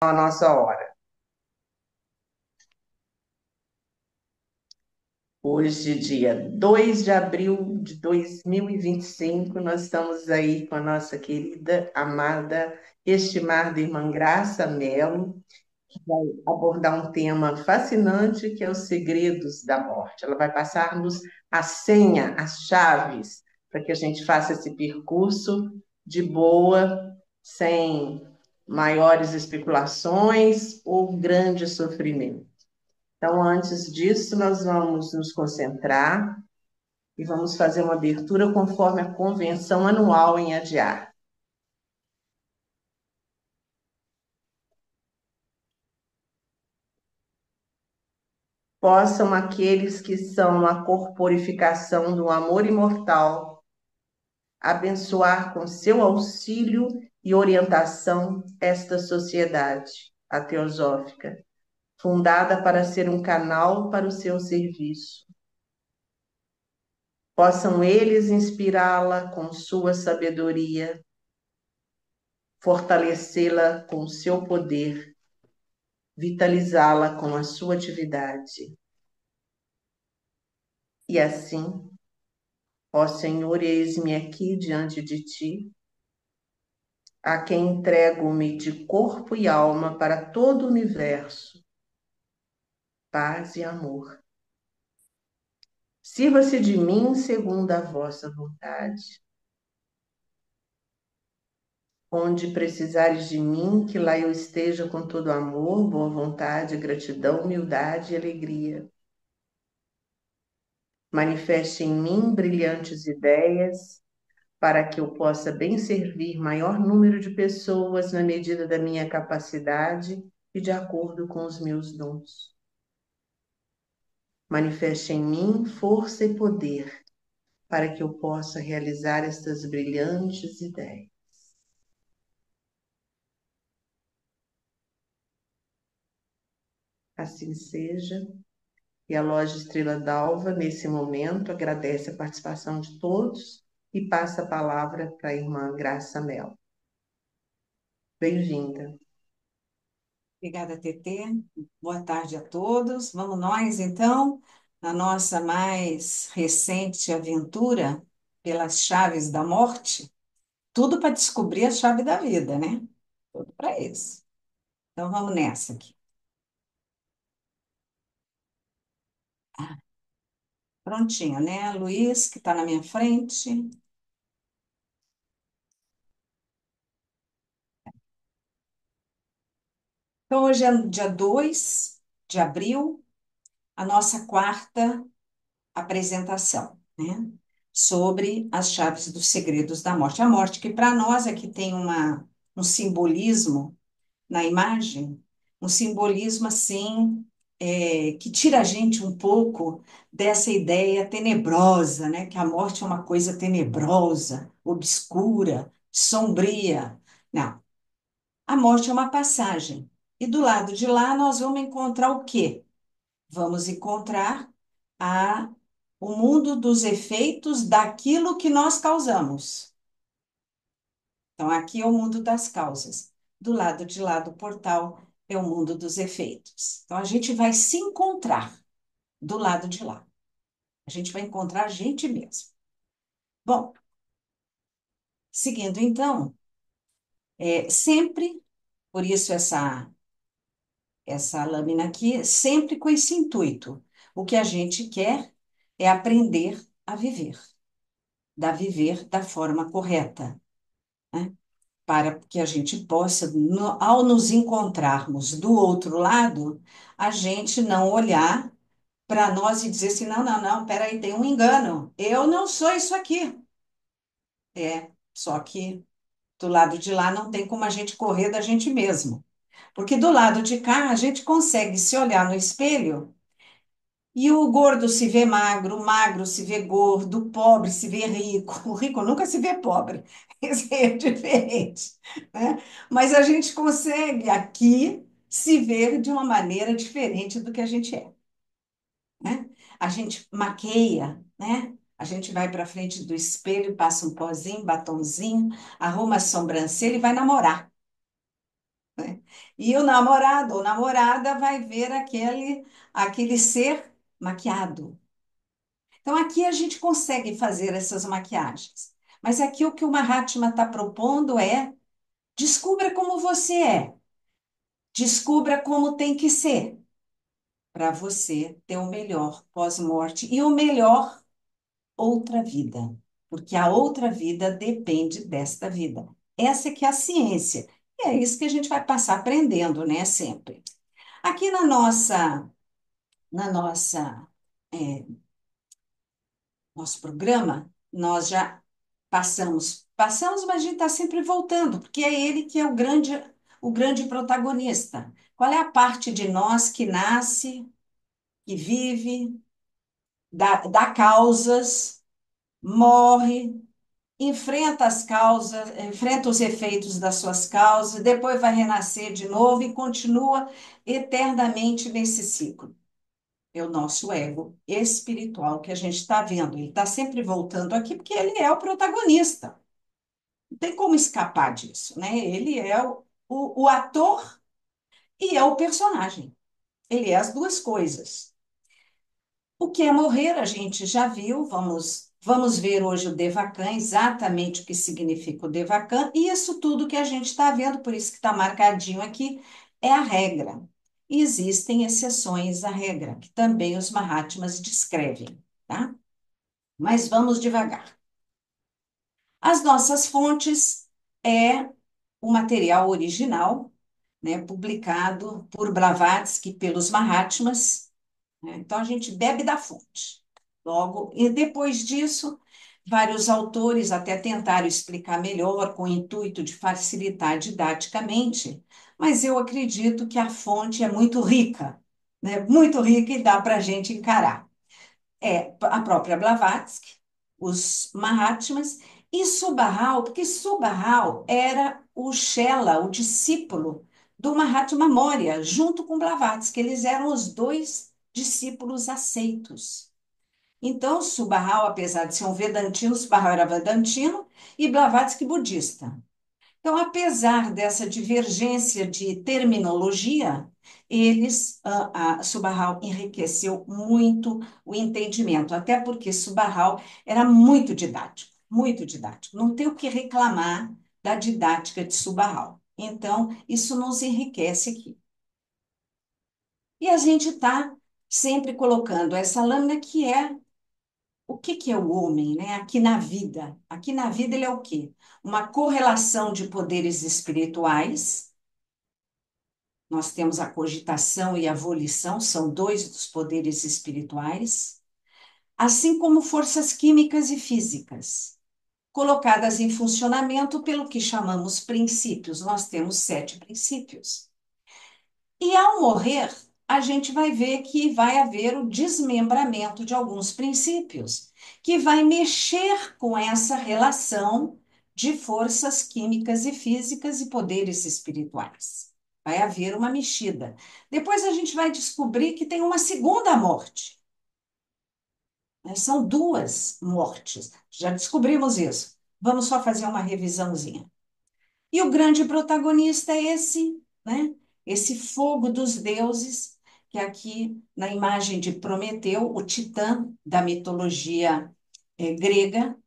A nossa hora. Hoje, dia 2 de abril de 2025, nós estamos aí com a nossa querida, amada, estimada irmã Graça Mello, que vai abordar um tema fascinante que é os segredos da morte. Ela vai passar-nos a senha, as chaves, para que a gente faça esse percurso de boa, sem maiores especulações ou grande sofrimento. Então, antes disso, nós vamos nos concentrar e vamos fazer uma abertura conforme a convenção anual em adiar. Possam aqueles que são a corporificação do amor imortal abençoar com seu auxílio e orientação esta sociedade, a teosófica, fundada para ser um canal para o seu serviço. Possam eles inspirá-la com sua sabedoria, fortalecê-la com seu poder, vitalizá-la com a sua atividade. E assim, ó Senhor, eis-me aqui diante de ti, a quem entrego-me de corpo e alma para todo o universo, paz e amor. Sirva-se de mim segundo a vossa vontade. Onde precisares de mim, que lá eu esteja com todo amor, boa vontade, gratidão, humildade e alegria. Manifeste em mim brilhantes ideias, para que eu possa bem servir maior número de pessoas na medida da minha capacidade e de acordo com os meus dons. Manifeste em mim força e poder, para que eu possa realizar estas brilhantes ideias. Assim seja. E a Loja Estrela d'Alva, nesse momento, agradece a participação de todos e passa a palavra para a irmã Graça Mello. Bem-vinda. Obrigada, Tetê. Boa tarde a todos. Vamos nós, então, na nossa mais recente aventura pelas chaves da morte. Tudo para descobrir a chave da vida, né? Tudo para isso. Então, vamos nessa aqui. Prontinho, né? Luiz, que está na minha frente. Então, hoje é dia 2 de abril, a nossa quarta apresentação, né? Sobre as chaves dos segredos da morte. A morte, que para nós aqui tem um simbolismo na imagem, um simbolismo assim, que tira a gente um pouco dessa ideia tenebrosa, né? Que a morte é uma coisa tenebrosa, obscura, sombria. Não, a morte é uma passagem. E do lado de lá nós vamos encontrar o quê? Vamos encontrar a, o mundo dos efeitos daquilo que nós causamos. Então, aqui é o mundo das causas. Do lado de lá do portal é o mundo dos efeitos. Então, a gente vai se encontrar do lado de lá. A gente vai encontrar a gente mesmo. Bom, seguindo então, sempre, por isso essa lâmina aqui, sempre com esse intuito. O que a gente quer é aprender a viver da forma correta, né? Para que a gente possa, ao nos encontrarmos do outro lado, a gente não olhar para nós e dizer assim, não, não, não, peraí, tem um engano, eu não sou isso aqui. Só que do lado de lá não tem como a gente correr da gente mesmo. Porque do lado de cá a gente consegue se olhar no espelho e o gordo se vê magro, o magro se vê gordo, o pobre se vê rico, o rico nunca se vê pobre. Isso é diferente, né? Mas a gente consegue aqui se ver de uma maneira diferente do que a gente é, né? A gente maqueia, né? A gente vai para frente do espelho, passa um pozinho, batonzinho, arruma a sobrancelha e vai namorar. né? E o namorado ou namorada vai ver aquele ser maquiado. Então, aqui a gente consegue fazer essas maquiagens. Mas aqui o que o Mahatma está propondo é: descubra como você é, descubra como tem que ser, para você ter o melhor pós-morte e o melhor outra vida. Porque a outra vida depende desta vida. Essa é que é a ciência. E é isso que a gente vai passar aprendendo, né, sempre. Aqui na nossa é, nosso programa, nós já passamos, mas a gente está sempre voltando, porque é ele que é o grande protagonista. Qual é a parte de nós que nasce, que vive, dá causas, morre, enfrenta as causas, enfrenta os efeitos das suas causas, depois vai renascer de novo e continua eternamente nesse ciclo. É o nosso ego espiritual que a gente está vendo. Ele está sempre voltando aqui porque ele é o protagonista. Não tem como escapar disso, né? Ele é o ator e é o personagem. Ele é as duas coisas. O que é morrer, a gente já viu. Vamos ver hoje o Devakan, exatamente o que significa o Devakan. E isso tudo que a gente está vendo, por isso que está marcadinho aqui, é a regra. E existem exceções à regra, que também os Mahatmas descrevem, tá? Mas vamos devagar. As nossas fontes é o material original, né, publicado por Blavatsky, pelos Mahatmas, né? Então, a gente bebe da fonte. Logo, e depois disso, vários autores até tentaram explicar melhor, com o intuito de facilitar didaticamente, mas eu acredito que a fonte é muito rica, né? Muito rica e dá para a gente encarar. É a própria Blavatsky, os Mahatmas e Subahal, porque Subahal era o Shela, o discípulo do Mahatma Maurya, junto com Blavatsky. Eles eram os dois discípulos aceitos. Então, Subahal, apesar de ser um vedantino, Subahal era vedantino e Blavatsky budista. Então, apesar dessa divergência de terminologia, Subahal enriqueceu muito o entendimento, até porque Subahal era muito didático, muito didático. Não tem o que reclamar da didática de Subahal. Então, isso nos enriquece aqui. E a gente está sempre colocando essa lâmina que é o que que é o homem, né? Aqui na vida. Aqui na vida ele é o quê? Uma correlação de poderes espirituais. Nós temos a cogitação e a volição, são dois dos poderes espirituais, assim como forças químicas e físicas, colocadas em funcionamento pelo que chamamos princípios. Nós temos 7 princípios. E ao morrer, a gente vai ver que vai haver o desmembramento de alguns princípios, que vai mexer com essa relação de forças químicas e físicas e poderes espirituais. Vai haver uma mexida. Depois a gente vai descobrir que tem uma segunda morte, né? São 2 mortes. Já descobrimos isso. Vamos só fazer uma revisãozinha. E o grande protagonista é esse, né? Esse fogo dos deuses, que aqui na imagem de Prometeu, o titã da mitologia grega,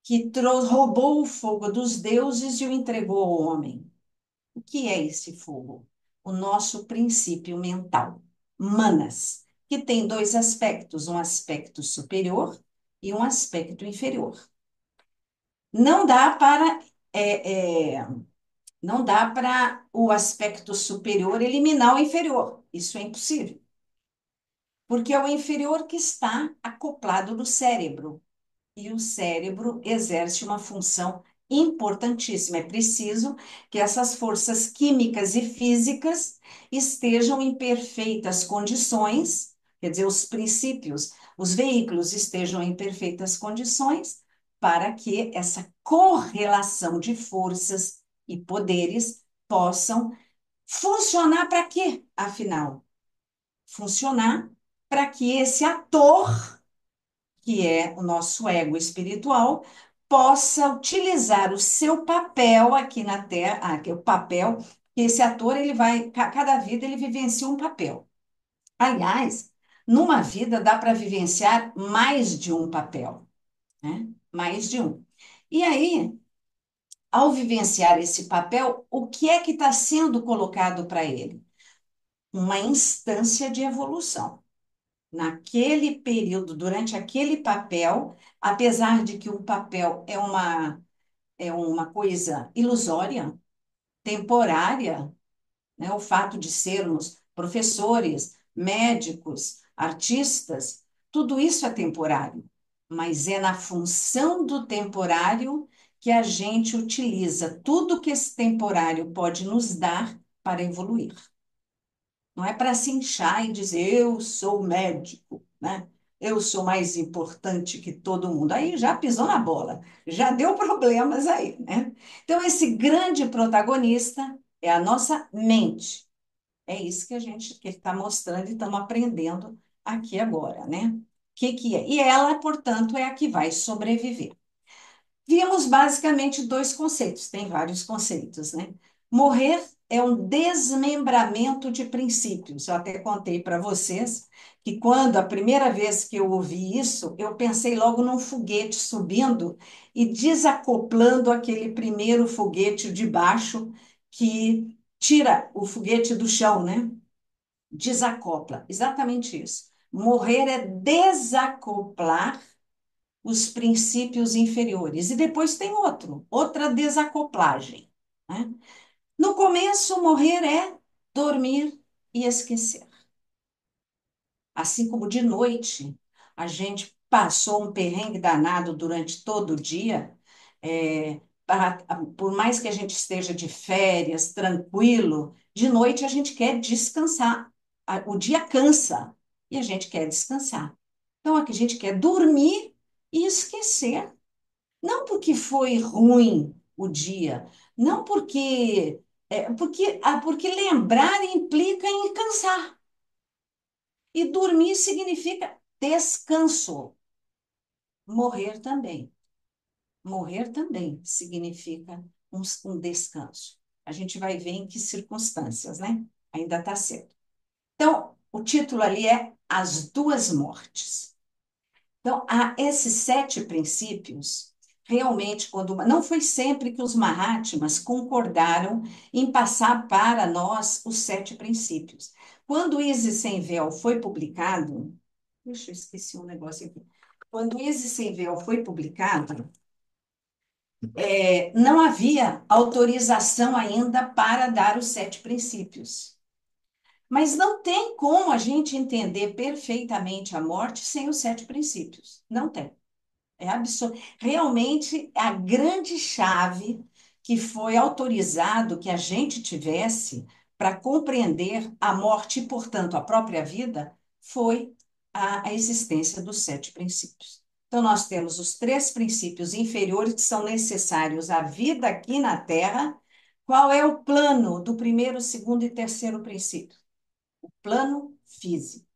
que roubou o fogo dos deuses e o entregou ao homem. O que é esse fogo? O nosso princípio mental, manas, que tem 2 aspectos, um aspecto superior e um aspecto inferior. Não dá para não dá para o aspecto superior eliminar o inferior. Isso é impossível. Porque é o inferior que está acoplado no cérebro. E o cérebro exerce uma função importantíssima. É preciso que essas forças químicas e físicas estejam em perfeitas condições, quer dizer, os princípios, os veículos estejam em perfeitas condições para que essa correlação de forças e poderes possam funcionar para quê, afinal? Funcionar para que esse ator, que é o nosso ego espiritual, possa utilizar o seu papel aqui na Terra, o papel que esse ator, ele vai, cada vida ele vivencia um papel. Aliás, numa vida dá para vivenciar mais de um papel, né? Mais de um. E aí, ao vivenciar esse papel, o que é que está sendo colocado para ele? Uma instância de evolução. Naquele período, durante aquele papel, apesar de que o papel é uma coisa ilusória, temporária, né? O fato de sermos professores, médicos, artistas, tudo isso é temporário, mas é na função do temporário que a gente utiliza tudo que esse temporário pode nos dar para evoluir. Não é para se inchar e dizer eu sou médico, né? Eu sou mais importante que todo mundo. Aí já pisou na bola, já deu problemas aí, né? Então, esse grande protagonista é a nossa mente. É isso que a gente que está mostrando e estamos aprendendo aqui agora, né? O que é? E ela, portanto, é a que vai sobreviver. Vimos basicamente dois conceitos, tem vários conceitos, né? Morrer é um desmembramento de princípios. Eu até contei para vocês que quando a primeira vez que eu ouvi isso, eu pensei logo num foguete subindo e desacoplando aquele primeiro foguete de baixo que tira o foguete do chão, né? Desacopla, exatamente isso. Morrer é desacoplar os princípios inferiores. E depois tem outra desacoplagem, né? No começo, morrer é dormir e esquecer. Assim como de noite a gente passou um perrengue danado durante todo o dia, por mais que a gente esteja de férias, tranquilo, de noite a gente quer descansar. O dia cansa e a gente quer descansar. Então, aqui a gente quer dormir e esquecer. Não porque foi ruim o dia, não porque lembrar implica em cansar. E dormir significa descanso. Morrer também. Morrer também significa um descanso. A gente vai ver em que circunstâncias, né? Ainda está cedo. Então, o título ali é As Duas Mortes. Então, há esses 7 princípios, realmente, não foi sempre que os Mahatmas concordaram em passar para nós os 7 princípios. Quando Isis Sem Véu foi publicado, deixa eu esqueci um negócio aqui. Quando Isis Sem Véu foi publicado, não havia autorização ainda para dar os 7 princípios. Mas não tem como a gente entender perfeitamente a morte sem os 7 princípios. Não tem. É absurdo. Realmente, a grande chave que foi autorizado que a gente tivesse para compreender a morte e, portanto, a própria vida, foi a existência dos 7 princípios. Então, nós temos os 3 princípios inferiores que são necessários à vida aqui na Terra. Qual é o plano do primeiro, segundo e terceiro princípio? O plano físico.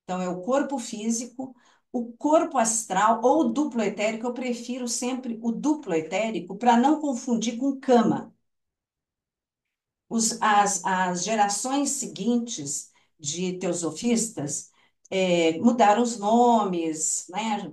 Então, é o corpo físico, o corpo astral ou o duplo etérico. Eu prefiro sempre o duplo etérico para não confundir com cama. As gerações seguintes de teosofistas mudaram os nomes, né?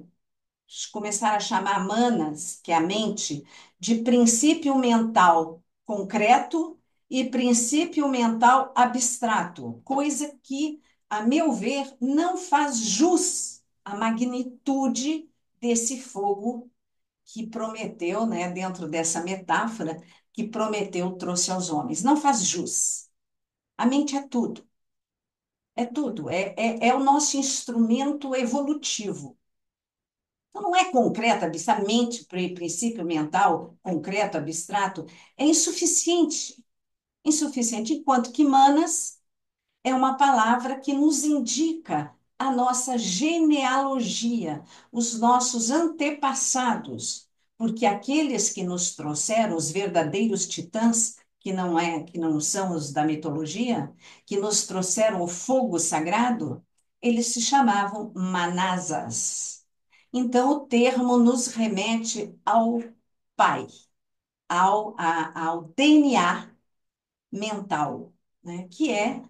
Começaram a chamar manas, que é a mente, de princípio mental concreto e princípio mental abstrato, coisa que, a meu ver, não faz jus à magnitude desse fogo que Prometeu, né, dentro dessa metáfora, que Prometeu trouxe aos homens. Não faz jus. A mente é tudo. É tudo. É o nosso instrumento evolutivo. Então, não é concreto, abstrato, mente, princípio mental, concreto, abstrato, é insuficiente. Insuficiente, enquanto que manas é uma palavra que nos indica a nossa genealogia, os nossos antepassados, porque aqueles que nos trouxeram, os verdadeiros titãs, que não são os da mitologia, que nos trouxeram o fogo sagrado, eles se chamavam Manasas. Então, o termo nos remete ao pai, ao DNA mental, né? Que é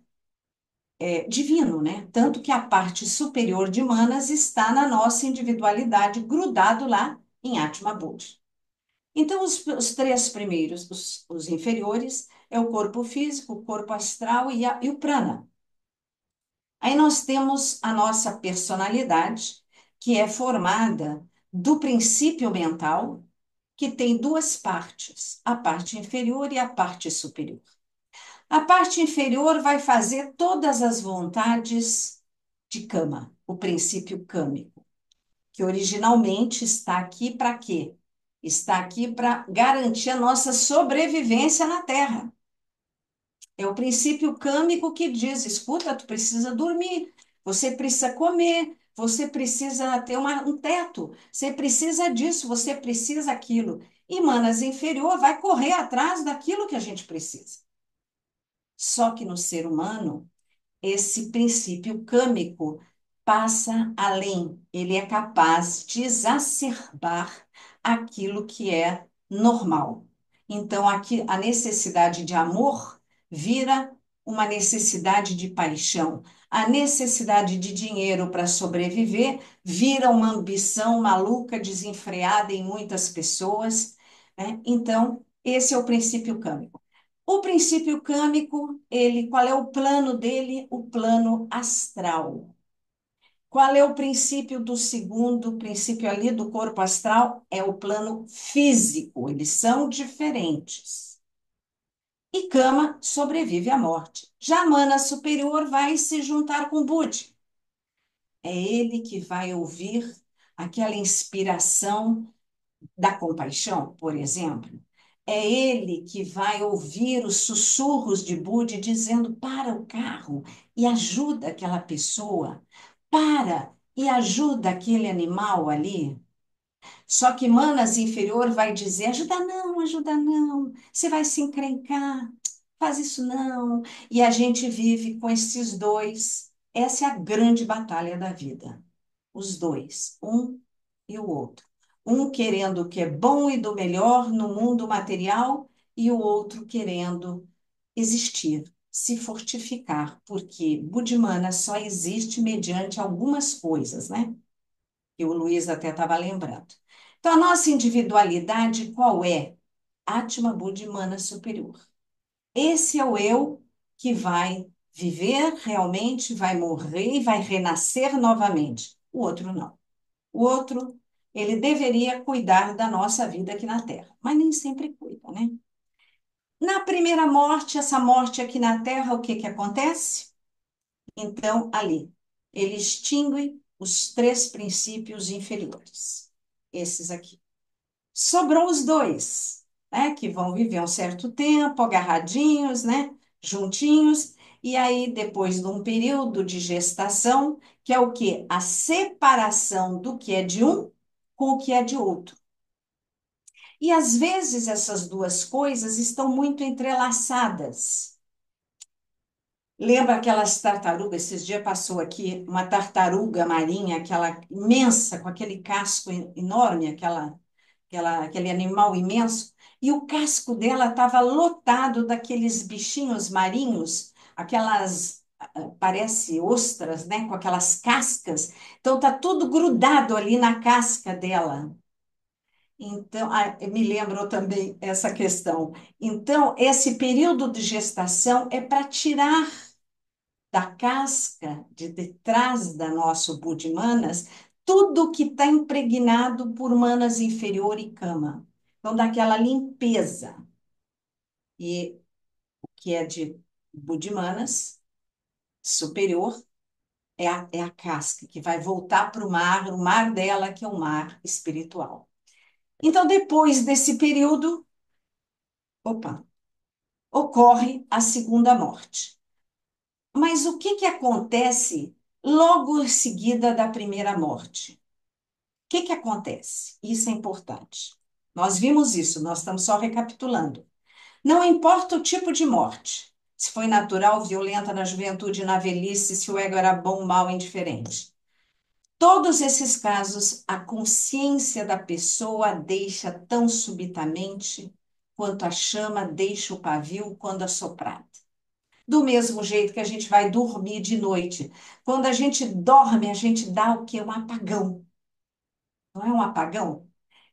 divino, né? Tanto que a parte superior de Manas está na nossa individualidade, grudado lá em Atma Bodhi. Então, os três primeiros, os inferiores, é o corpo físico, o corpo astral e o prana. Aí nós temos a nossa personalidade, que é formada do princípio mental, que tem duas partes, a parte inferior e a parte superior. A parte inferior vai fazer todas as vontades de Kama, o princípio câmico, que originalmente está aqui para quê? Está aqui para garantir a nossa sobrevivência na Terra. É o princípio câmico que diz: escuta, tu precisa dormir, você precisa comer, você precisa ter um teto, você precisa disso, você precisa aquilo. E Manas inferior vai correr atrás daquilo que a gente precisa. Só que no ser humano, esse princípio câmico passa além, ele é capaz de exacerbar aquilo que é normal. Então, aqui a necessidade de amor vira uma necessidade de paixão. A necessidade de dinheiro para sobreviver vira uma ambição maluca, desenfreada em muitas pessoas, né? Então, esse é o princípio câmico. O princípio câmico, ele, qual é o plano dele? O plano astral. Qual é o princípio do segundo princípio ali do corpo astral? É o plano físico. Eles são diferentes. E Kama sobrevive à morte. Já a Mana superior vai se juntar com Budi. É ele que vai ouvir aquela inspiração da compaixão, por exemplo. É ele que vai ouvir os sussurros de Budi dizendo: para o carro e ajuda aquela pessoa, para e ajuda aquele animal ali. Só que Manas inferior vai dizer: ajuda não, você vai se encrencar, faz isso não. E a gente vive com esses dois. Essa é a grande batalha da vida. Os dois, um e o outro. Um querendo o que é bom e do melhor no mundo material e o outro querendo existir, se fortificar, porque Budimana só existe mediante algumas coisas, né? Que o Luiz até estava lembrando. Então, a nossa individualidade qual é? Atma Budimana superior. Esse é o eu que vai viver realmente, vai morrer e vai renascer novamente. O outro não. O outro, ele deveria cuidar da nossa vida aqui na Terra, mas nem sempre cuida, né? Na primeira morte, essa morte aqui na Terra, o que que acontece? Então, ali, ele extingue os três princípios inferiores, esses aqui. Sobrou os dois, né, que vão viver um certo tempo, agarradinhos, né, juntinhos, e aí, depois de um período de gestação, que é o quê? A separação do que é de um com o que é de outro. E às vezes essas duas coisas estão muito entrelaçadas. Lembra aquelas tartarugas? Esses dias passou aqui uma tartaruga marinha, aquela imensa, com aquele casco enorme, aquele animal imenso, e o casco dela estava lotado daqueles bichinhos marinhos, aquelas, parece ostras, né, com aquelas cascas. Então tá tudo grudado ali na casca dela. Então, me lembrou também essa questão. Então, esse período de gestação é para tirar da casca, de detrás da nosso Budimanas, tudo que está impregnado por manas inferior e cama. Então, daquela limpeza. E o que é de Budimanas superior é a casca, que vai voltar para o mar dela, que é o mar espiritual. Então, depois desse período, opa, ocorre a segunda morte. Mas o que que acontece logo em seguida da primeira morte? O que que acontece? Isso é importante. Nós vimos isso, nós estamos só recapitulando. Não importa o tipo de morte, se foi natural, violenta na juventude, na velhice, se o ego era bom, mal, indiferente. Todos esses casos, a consciência da pessoa deixa tão subitamente quanto a chama deixa o pavio quando assoprada. Do mesmo jeito que a gente vai dormir de noite. Quando a gente dorme, a gente dá o quê? Um apagão. Não é um apagão?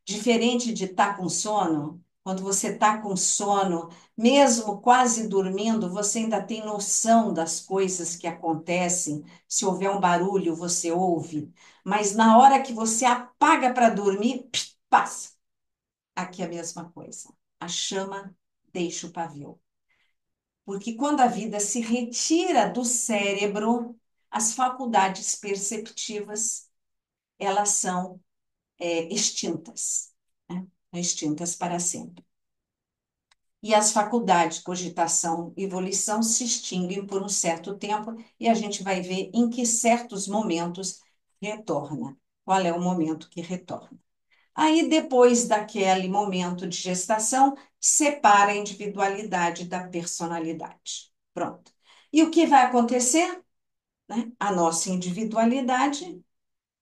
Diferente de estar com sono, quando você está com sono, mesmo quase dormindo, você ainda tem noção das coisas que acontecem. Se houver um barulho, você ouve. Mas na hora que você apaga para dormir, passa. Aqui é a mesma coisa. A chama deixa o pavio. Porque quando a vida se retira do cérebro, as faculdades perceptivas, elas são extintas, né? Extintas para sempre. E as faculdades, cogitação e volição, se extinguem por um certo tempo e a gente vai ver em que certos momentos retorna. Qual é o momento que retorna? Aí, depois daquele momento de gestação, separa a individualidade da personalidade. Pronto. E o que vai acontecer? Né? A nossa individualidade,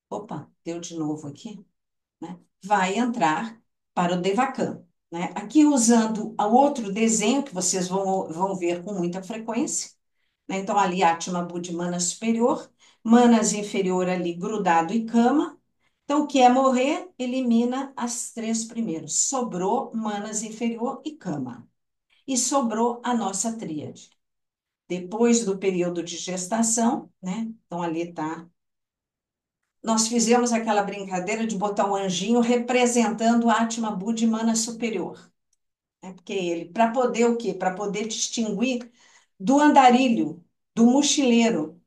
opa, deu de novo aqui, né? Vai entrar para o Devakan, né? Aqui usando o outro desenho que vocês vão ver com muita frequência, né? Então, ali, Atma Buddhi Mana superior, Manas inferior ali, grudado e cama. Então, o que é morrer, elimina as três primeiros. Sobrou Manas inferior e cama. E sobrou a nossa tríade. Depois do período de gestação, né? Então, ali está. Nós fizemos aquela brincadeira de botar um anjinho representando o Atma Buddha Mana superior, né? Porque ele, para poder o quê? Para poder distinguir do andarilho, do mochileiro,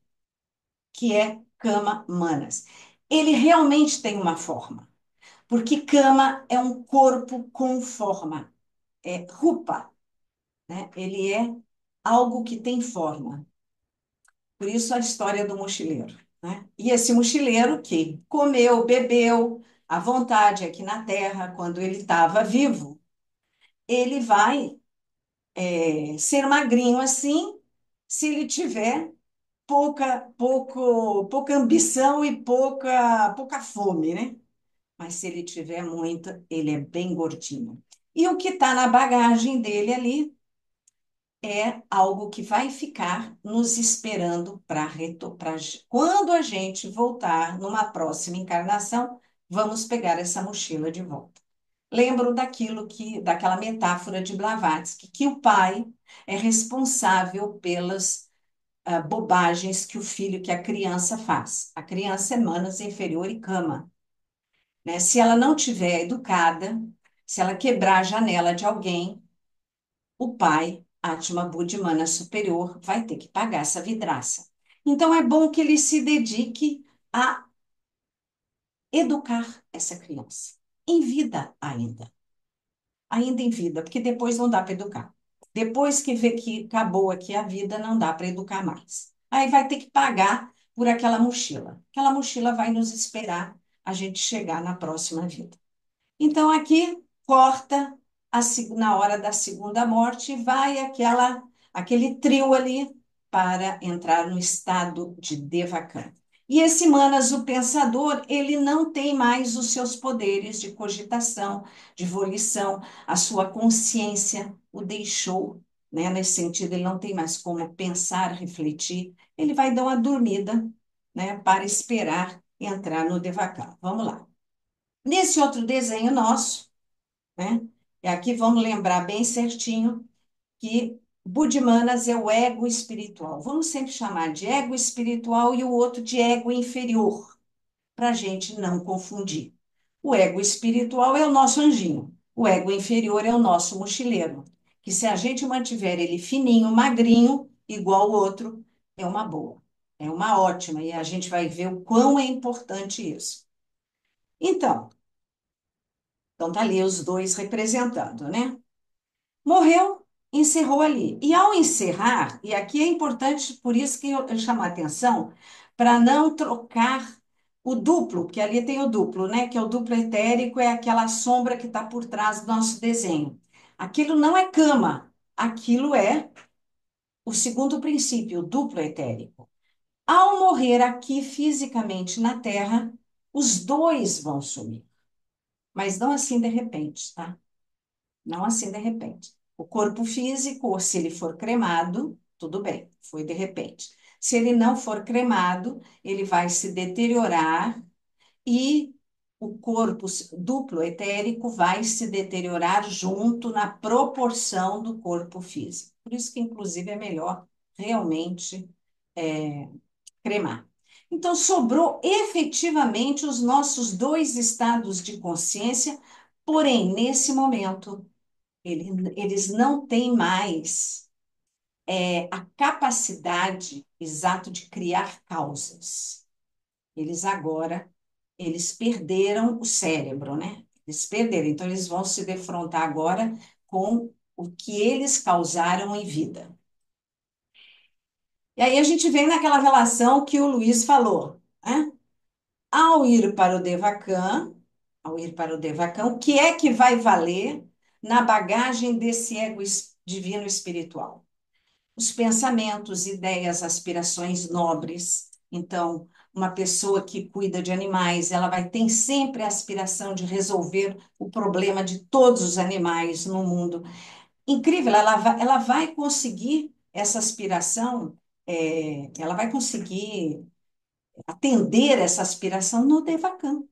que é Kama Manas. Ele realmente tem uma forma, porque Kama é um corpo com forma, é Rupa, né? Ele é algo que tem forma. Por isso a história do mochileiro, né? E esse mochileiro que comeu, bebeu à vontade aqui na Terra, quando ele estava vivo, ele vai ser magrinho assim, se ele tiver pouca ambição e pouca fome, né? Mas se ele tiver muita, ele é bem gordinho. E o que está na bagagem dele ali é algo que vai ficar nos esperando para quando a gente voltar numa próxima encarnação, vamos pegar essa mochila de volta. Lembro daquela metáfora de Blavatsky, que o pai é responsável pelas bobagens que o filho, que a criança faz. A criança é manas inferior e cama, né? Se ela não tiver educada, se ela quebrar a janela de alguém, o pai, Atma Buddhimana superior, vai ter que pagar essa vidraça. Então, é bom que ele se dedique a educar essa criança, em vida ainda em vida, porque depois não dá para educar. Depois que vê que acabou aqui a vida, não dá para educar mais. Aí vai ter que pagar por aquela mochila. Aquela mochila vai nos esperar a gente chegar na próxima vida. Então, aqui corta na hora da segunda morte, vai aquele trio ali para entrar no estado de Devachan. E esse Manas, o pensador, ele não tem mais os seus poderes de cogitação, de volição, a sua consciência o deixou, né? Nesse sentido, ele não tem mais como pensar, refletir, ele vai dar uma dormida, né? Para esperar entrar no Devachan. Vamos lá. Nesse outro desenho nosso, né? E aqui vamos lembrar bem certinho que Budimanas é o ego espiritual. Vamos sempre chamar de ego espiritual e o outro de ego inferior, para a gente não confundir. O ego espiritual é o nosso anjinho, o ego inferior é o nosso mochileiro, que se a gente mantiver ele fininho, magrinho, igual o outro, é uma boa, é uma ótima, e a gente vai ver o quão é importante isso. Então, tá ali os dois representando, né? Morreu, encerrou ali. E ao encerrar, e aqui é importante, por isso que eu chamo a atenção, para não trocar o duplo, porque ali tem o duplo, né? Que é o duplo etérico, é aquela sombra que está por trás do nosso desenho. Aquilo não é cama, aquilo é o segundo princípio, o duplo etérico. Ao morrer aqui fisicamente na Terra, os dois vão sumir, mas não assim de repente, tá? não assim de repente. O corpo físico, se ele for cremado, tudo bem, foi de repente. Se ele não for cremado, ele vai se deteriorar e o corpo duplo etérico vai se deteriorar junto na proporção do corpo físico. Por isso que, inclusive, é melhor realmente cremar. Então, sobrou efetivamente os nossos dois estados de consciência, porém, nesse momento, eles não têm mais a capacidade exata de criar causas. Eles agora, eles perderam o cérebro, né? Eles perderam, então eles vão se defrontar agora com o que eles causaram em vida. E aí a gente vem naquela relação que o Luiz falou, né? Ao ir para o Devakan, ao ir para o Devakan, o que é que vai valer na bagagem desse ego divino espiritual? Os pensamentos, ideias, aspirações nobres. Então, uma pessoa que cuida de animais, ela vai ter sempre a aspiração de resolver o problema de todos os animais no mundo. Incrível, ela vai conseguir essa aspiração, ela vai conseguir atender essa aspiração no Devakan,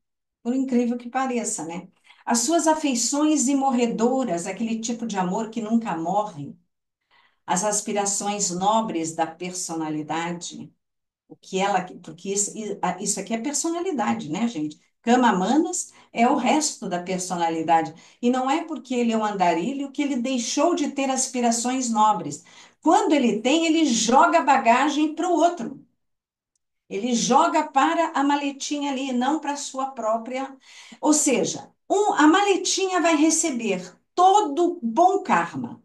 por incrível que pareça, né? As suas afeições imorredoras, aquele tipo de amor que nunca morre, as aspirações nobres da personalidade, o que ela, porque isso aqui é personalidade, né, gente? Cama Manas é o resto da personalidade. E não é porque ele é um andarilho que ele deixou de ter aspirações nobres. Quando ele tem, ele joga a bagagem para o outro. Ele joga para a maletinha ali, não para a sua própria. Ou seja, a maletinha vai receber todo o bom karma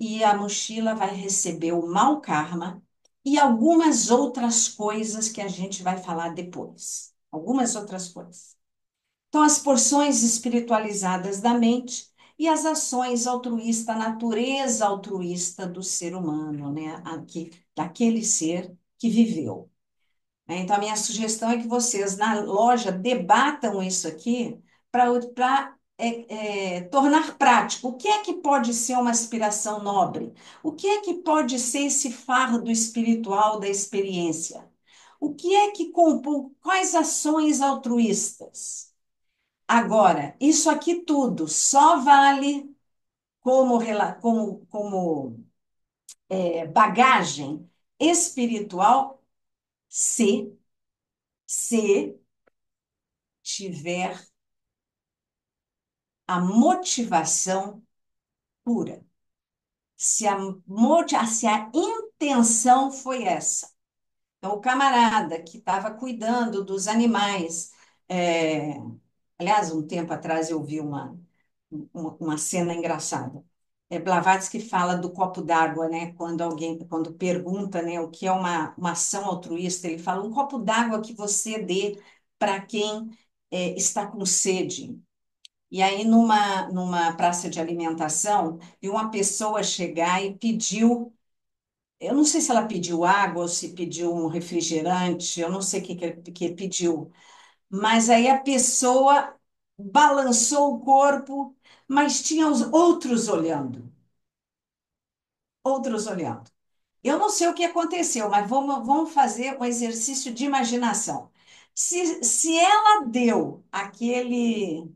e a mochila vai receber o mau karma e algumas outras coisas que a gente vai falar depois. Algumas outras coisas. Então, as porções espiritualizadas da mente e as ações altruístas, a natureza altruísta do ser humano, né? Aqui, daquele ser que viveu. Então, a minha sugestão é que vocês, na loja, debatam isso aqui para tornar prático. O que é que pode ser uma aspiração nobre? O que é que pode ser esse fardo espiritual da experiência? O que é que compõe? Quais ações altruístas? Agora, isso aqui tudo só vale como bagagem espiritual se tiver a motivação pura. Se a intenção foi essa. Então, o camarada que estava cuidando dos animais, é, aliás, um tempo atrás eu vi uma cena engraçada. Blavatsky fala do copo d'água, né? Quando pergunta, né, o que é uma ação altruísta, ele fala um copo d'água que você dê para quem está com sede. E aí, numa praça de alimentação, vi uma pessoa chegar e pediu, eu não sei se ela pediu água ou se pediu um refrigerante, eu não sei o que pediu, mas aí a pessoa balançou o corpo, mas tinha os outros olhando. Eu não sei o que aconteceu, mas vamos fazer um exercício de imaginação. Se ela deu aquele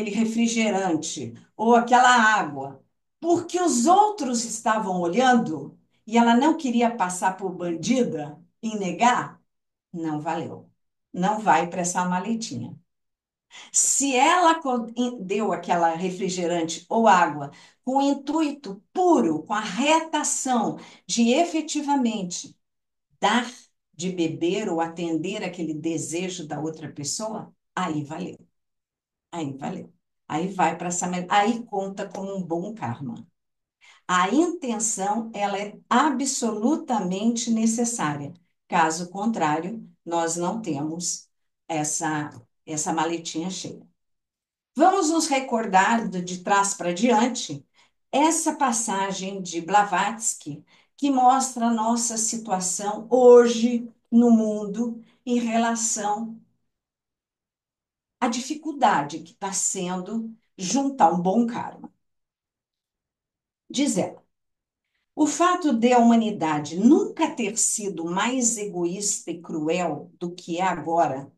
refrigerante ou aquela água, porque os outros estavam olhando e ela não queria passar por bandida em negar, não valeu. Não vai para essa maletinha. Se ela deu aquela refrigerante ou água com o intuito puro, com a retação de efetivamente dar de beber ou atender aquele desejo da outra pessoa, aí valeu. Aí valeu. Aí vai para essa. Aí conta como um bom karma. A intenção, ela é absolutamente necessária. Caso contrário, nós não temos essa maletinha cheia. Vamos nos recordar de trás para diante essa passagem de Blavatsky que mostra a nossa situação hoje no mundo em relação à dificuldade que está sendo juntar um bom karma. Diz ela, o fato de a humanidade nunca ter sido mais egoísta e cruel do que é agora,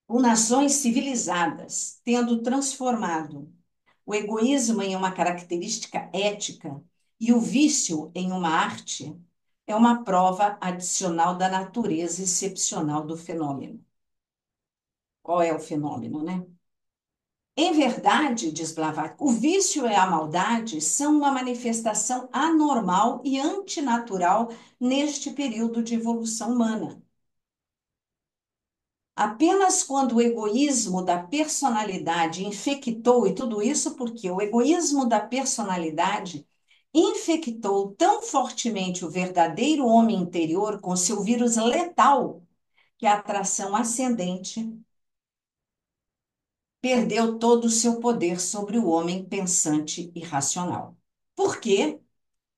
com nações civilizadas tendo transformado o egoísmo em uma característica ética e o vício em uma arte, é uma prova adicional da natureza excepcional do fenômeno. Qual é o fenômeno, né? Em verdade, diz Blavatsky, o vício e a maldade são uma manifestação anormal e antinatural neste período de evolução humana. Apenas quando o egoísmo da personalidade infectou, e tudo isso porque o egoísmo da personalidade infectou tão fortemente o verdadeiro homem interior com seu vírus letal, que a atração ascendente perdeu todo o seu poder sobre o homem pensante e racional. Por quê?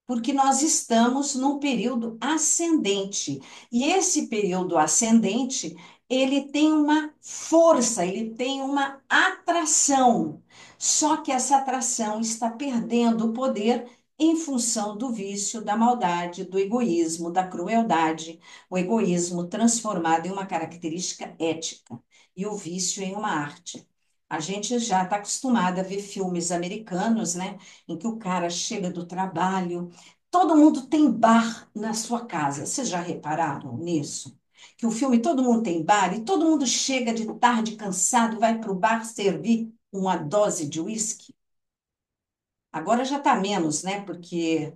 Porque nós estamos num período ascendente. E esse período ascendente, ele tem uma força, ele tem uma atração. Só que essa atração está perdendo o poder em função do vício, da maldade, do egoísmo, da crueldade, o egoísmo transformado em uma característica ética e o vício em uma arte. A gente já está acostumado a ver filmes americanos, né, em que o cara chega do trabalho. Todo mundo tem bar na sua casa. Vocês já repararam nisso? Que o filme todo mundo tem bar e todo mundo chega de tarde cansado, vai para o bar servir uma dose de uísque. Agora já está menos, né? Porque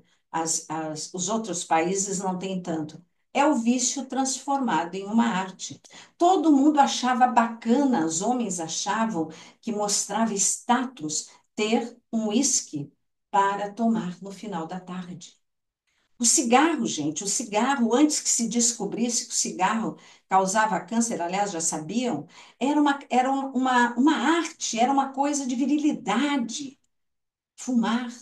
os outros países não têm tanto. É o vício transformado em uma arte. Todo mundo achava bacana, os homens achavam que mostrava status ter um uísque para tomar no final da tarde. O cigarro, gente, o cigarro, antes que se descobrisse que o cigarro causava câncer, aliás, já sabiam, era uma arte, era uma coisa de virilidade, fumar.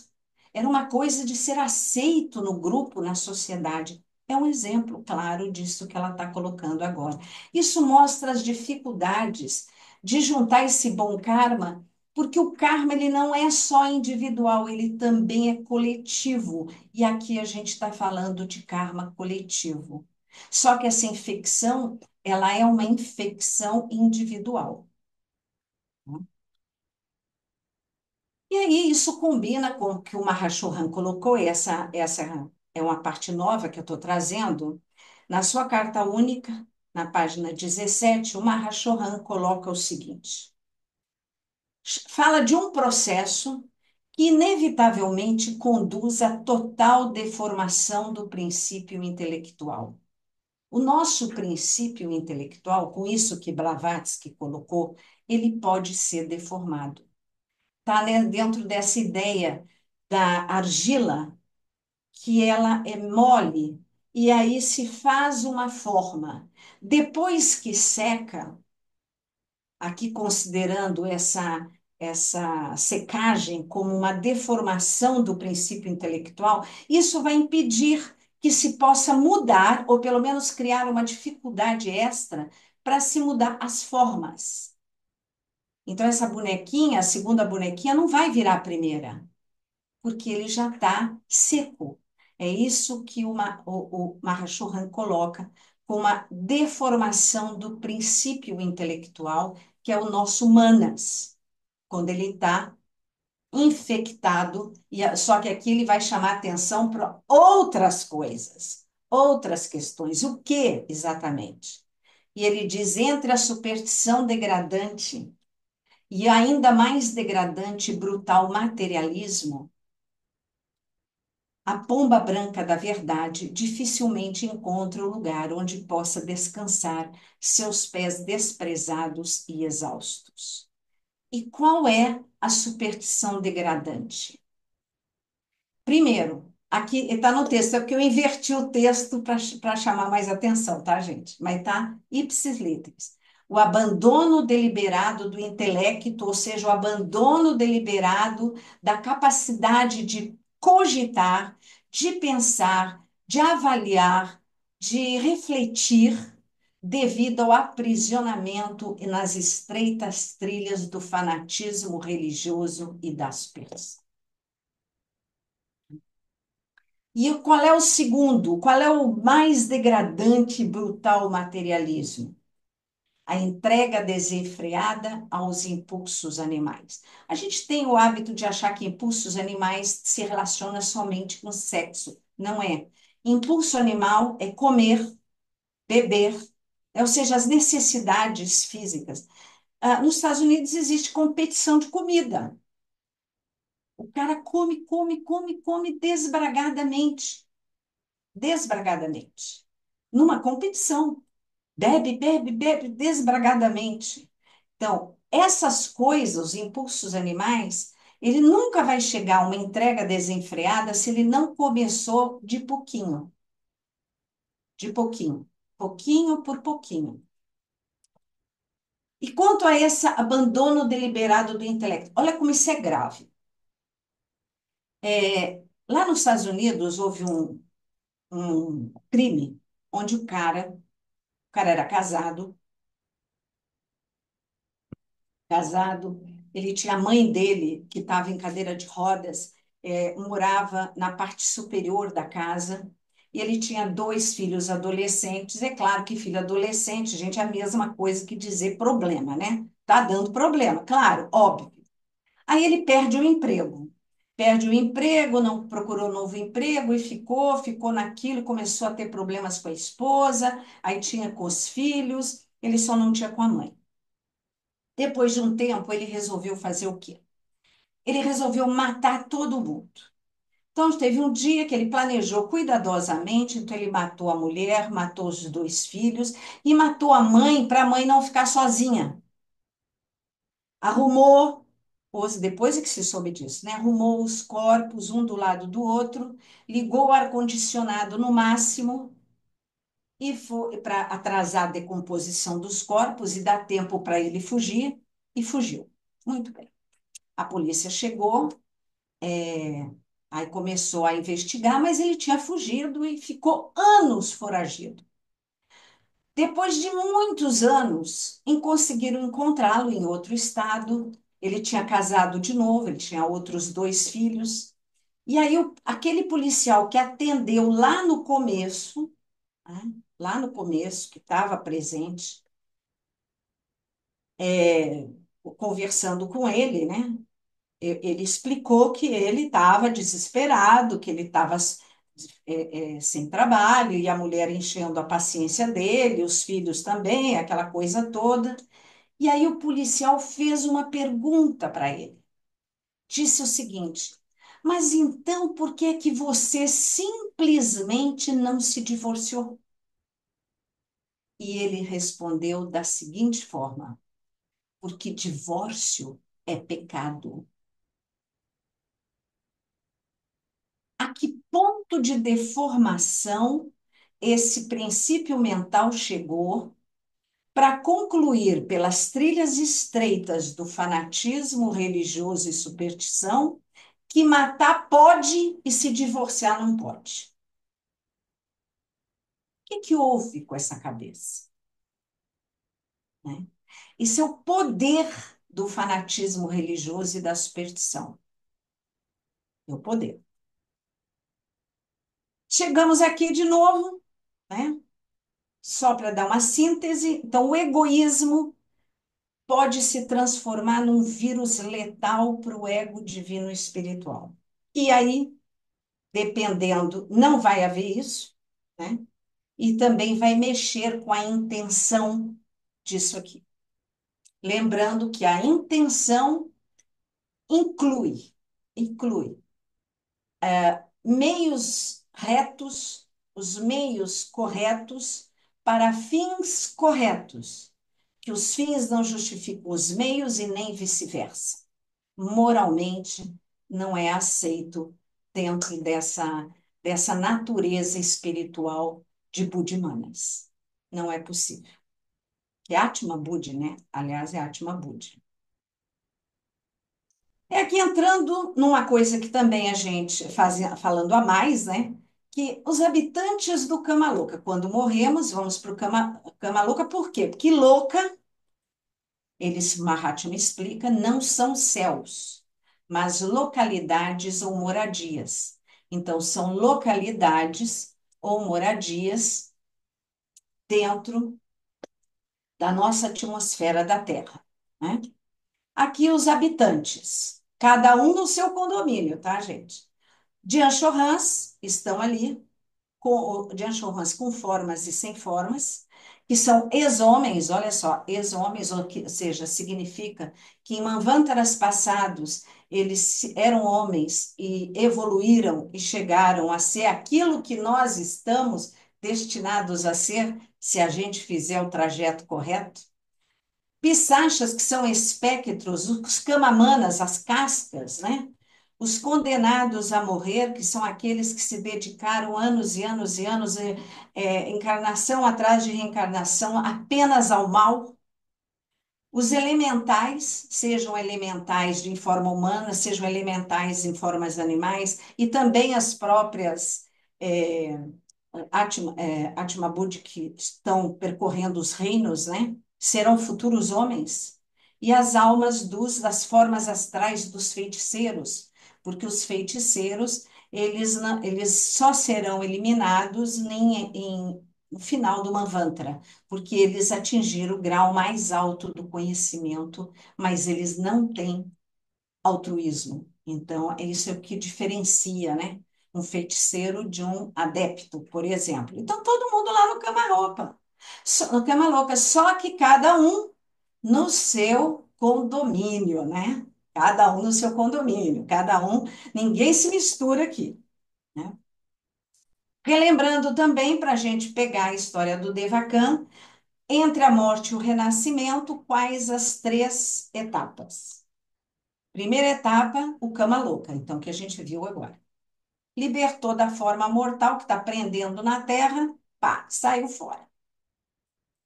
Era uma coisa de ser aceito no grupo, na sociedade. É um exemplo claro disso que ela está colocando agora. Isso mostra as dificuldades de juntar esse bom karma, porque o karma ele não é só individual, ele também é coletivo. E aqui a gente está falando de karma coletivo. Só que essa infecção, ela é uma infecção individual. E aí isso combina com o que o Mahashohan colocou, e essa é uma parte nova que eu estou trazendo. Na sua carta única, na página 17, o Mahashohan coloca o seguinte: fala de um processo que inevitavelmente conduz à total deformação do princípio intelectual. O nosso princípio intelectual, com isso que Blavatsky colocou, ele pode ser deformado. Está dentro dessa ideia da argila, que ela é mole, e aí se faz uma forma. Depois que seca, aqui considerando essa secagem como uma deformação do princípio intelectual, isso vai impedir que se possa mudar, ou pelo menos criar uma dificuldade extra para se mudar as formas. Então, essa bonequinha, a segunda bonequinha, não vai virar a primeira, porque ele já está seco. É isso que o Mahashohan coloca como uma deformação do princípio intelectual, que é o nosso manas, quando ele está infectado, só que aqui ele vai chamar atenção para outras coisas, outras questões. O que exatamente? E ele diz: entre a superstição degradante e ainda mais degradante e brutal materialismo, a pomba branca da verdade dificilmente encontra o lugar onde possa descansar seus pés desprezados e exaustos. E qual é a superstição degradante? Primeiro, aqui está no texto, é porque eu inverti o texto para chamar mais atenção, tá, gente? Mas está ipsis literis. O abandono deliberado do intelecto, ou seja, o abandono deliberado da capacidade de cogitar, de pensar, de avaliar, de refletir, devido ao aprisionamento e nas estreitas trilhas do fanatismo religioso e da aspersão. E qual é o segundo? Qual é o mais degradante e brutal materialismo? A entrega desenfreada aos impulsos animais. A gente tem o hábito de achar que impulsos animais se relaciona somente com sexo. Não é. Impulso animal é comer, beber, ou seja, as necessidades físicas. Nos Estados Unidos existe competição de comida. O cara come, come, come, come desbragadamente. Desbragadamente. Numa competição. Bebe, bebe, bebe desbragadamente. Então, essas coisas, os impulsos animais, ele nunca vai chegar a uma entrega desenfreada se ele não começou de pouquinho, pouquinho por pouquinho. E quanto a esse abandono deliberado do intelecto, olha como isso é grave. Lá nos Estados Unidos houve um crime onde o cara era casado, ele tinha a mãe dele, que estava em cadeira de rodas, morava na parte superior da casa, e ele tinha dois filhos adolescentes. É claro que filho adolescente, gente, é a mesma coisa que dizer problema, né? Tá dando problema, claro, óbvio. Aí ele perde o emprego. Perde o emprego, não procurou novo emprego e ficou naquilo, começou a ter problemas com a esposa, aí tinha com os filhos, ele só não tinha com a mãe. Depois de um tempo, ele resolveu fazer o quê? Ele resolveu matar todo mundo. Então, teve um dia que ele planejou cuidadosamente, então ele matou a mulher, matou os dois filhos e matou a mãe para a mãe não ficar sozinha. Arrumou, depois é que se soube disso, né? Arrumou os corpos um do lado do outro, ligou o ar-condicionado no máximo e foi para atrasar a decomposição dos corpos e dar tempo para ele fugir, e fugiu. Muito bem. A polícia chegou, aí começou a investigar, mas ele tinha fugido e ficou anos foragido. Depois de muitos anos, conseguiram encontrá-lo em outro estado. Ele tinha casado de novo, ele tinha outros dois filhos. E aí, aquele policial que atendeu lá no começo, né, lá no começo, que estava presente, conversando com ele, né? Ele explicou que ele estava desesperado, que ele estava sem trabalho, e a mulher enchendo a paciência dele, os filhos também, aquela coisa toda. E aí o policial fez uma pergunta para ele. Disse o seguinte: mas então por que é que você simplesmente não se divorciou? E ele respondeu da seguinte forma: porque divórcio é pecado. A que ponto de deformação esse princípio mental chegou para concluir pelas trilhas estreitas do fanatismo religioso e superstição que matar pode e se divorciar não pode? O que houve com essa cabeça? Né? Isso é o poder do fanatismo religioso e da superstição. É o poder. Chegamos aqui de novo, né? Só para dar uma síntese. Então, o egoísmo pode se transformar num vírus letal para o ego divino espiritual. E aí, dependendo, não vai haver isso, né? E também vai mexer com a intenção disso aqui. Lembrando que a intenção inclui meios retos, os meios corretos para fins corretos, que os fins não justificam os meios e nem vice-versa. Moralmente, não é aceito dentro dessa natureza espiritual de Budimanas. Não é possível. É Atma Budi, né? Aliás, é Atma Budi. É aqui entrando numa coisa que também a gente faz, falando a mais, né? que os habitantes do Cama Louca, quando morremos, vamos para o Cama Louca, por quê? Porque louca, eles, Mahatma explica, não são céus, mas localidades ou moradias. Então, são localidades ou moradias dentro da nossa atmosfera da Terra, né? Aqui os habitantes, cada um no seu condomínio, tá, gente? De Anchorrans estão ali, de Anchorrans com formas e sem formas, que são ex-homens, olha só, ex-homens, ou seja, significa que em Manvantaras passados eles eram homens e evoluíram e chegaram a ser aquilo que nós estamos destinados a ser, se a gente fizer o trajeto correto. Pisachas, que são espectros, os camamanas, as cascas, né? Os condenados a morrer, que são aqueles que se dedicaram anos e anos e anos, encarnação atrás de reencarnação, apenas ao mal. Os elementais, sejam elementais em forma humana, sejam elementais em formas animais, e também as próprias Atma Budi, que estão percorrendo os reinos, né? Serão futuros homens. E as almas das formas astrais dos feiticeiros, porque os feiticeiros, eles só serão eliminados no final do Manvantara, porque eles atingiram o grau mais alto do conhecimento, mas eles não têm altruísmo. Então, é isso é o que diferencia, né? Um feiticeiro de um adepto, por exemplo. Então, todo mundo lá no Cama-Roupa, no Cama-Louca, só que cada um no seu condomínio, né? Cada um no seu condomínio, cada um, ninguém se mistura aqui, né? Relembrando também, para a gente pegar a história do Devakan, entre a morte e o renascimento, quais as três etapas? Primeira etapa, o cama louca, então, que a gente viu agora. Libertou da forma mortal que está prendendo na terra, pá, saiu fora.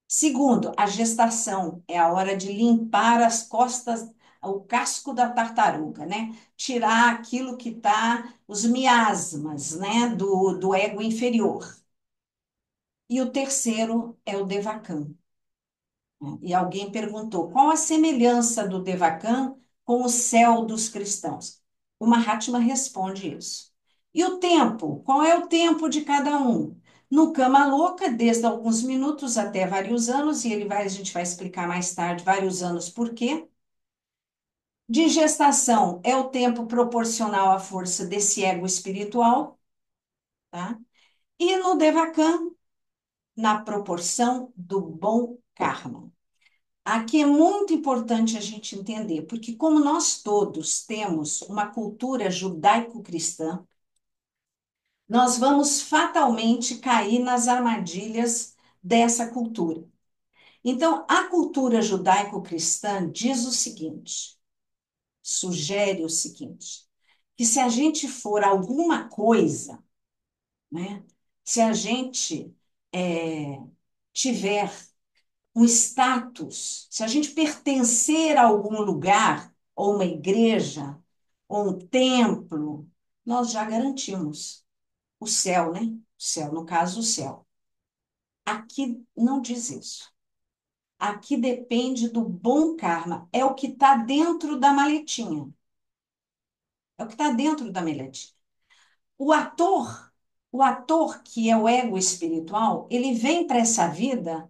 Segundo, a gestação é a hora de limpar as costas, o casco da tartaruga, né? Tirar aquilo que está, os miasmas, né, do ego inferior. E o terceiro é o Devakan. E alguém perguntou: qual a semelhança do Devakan com o céu dos cristãos? O Mahatma responde isso. E o tempo? Qual é o tempo de cada um? No Cama Louca, desde alguns minutos até vários anos, e a gente vai explicar mais tarde vários anos por quê. De gestação é o tempo proporcional à força desse ego espiritual, tá? E no Devakan, na proporção do bom karma. Aqui é muito importante a gente entender, porque como nós todos temos uma cultura judaico-cristã, nós vamos fatalmente cair nas armadilhas dessa cultura. Então, a cultura judaico-cristã diz o seguinte, sugere o seguinte, que se a gente for alguma coisa, né, se a gente tiver um status, se a gente pertencer a algum lugar, ou uma igreja, ou um templo, nós já garantimos o céu, né? O céu, no caso, o céu. Aqui não diz isso. Aqui depende do bom karma. É o que está dentro da maletinha. É o que está dentro da maletinha. O ator, o ator que é o ego espiritual, ele vem para essa vida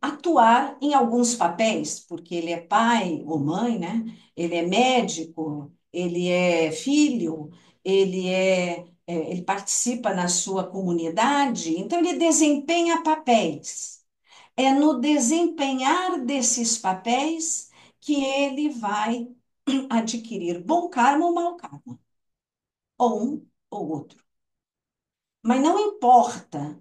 atuar em alguns papéis, porque ele é pai ou mãe, né? Ele é médico, ele é filho, ele participa na sua comunidade, então ele desempenha papéis. É no desempenhar desses papéis que ele vai adquirir bom karma ou mau karma, ou um ou outro. Mas não importa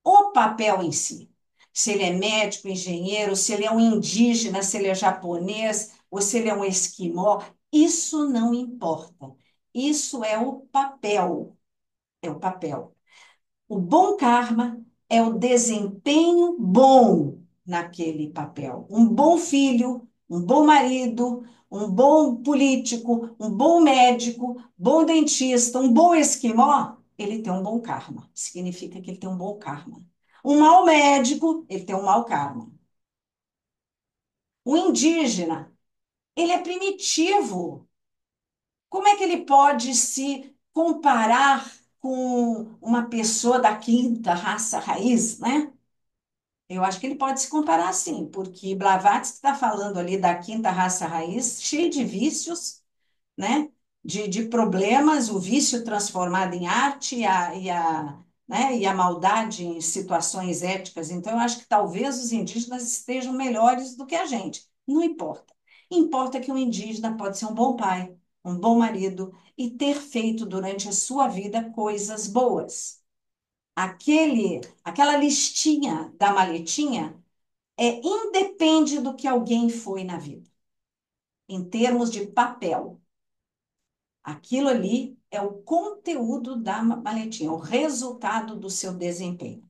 o papel em si. Se ele é médico, engenheiro, se ele é um indígena, se ele é japonês, ou se ele é um esquimó, isso não importa. Isso é o papel. É o papel. O bom karma é o desempenho bom naquele papel. Um bom filho, um bom marido, um bom político, um bom médico, bom dentista, um bom esquimó, ele tem um bom karma. Significa que ele tem um bom karma. Um mau médico, ele tem um mau karma. O indígena, ele é primitivo. Como é que ele pode se comparar com uma pessoa da quinta raça raiz, né? Eu acho que ele pode se comparar sim, porque Blavatsky está falando ali da quinta raça raiz, cheio de vícios, né? De problemas, o vício transformado em arte e a maldade em situações éticas. Então, eu acho que talvez os indígenas estejam melhores do que a gente. Não importa. Importa que um indígena pode ser um bom pai, um bom marido e ter feito durante a sua vida coisas boas. Aquela listinha da maletinha independe do que alguém foi na vida, em termos de papel. Aquilo ali é o conteúdo da maletinha, o resultado do seu desempenho.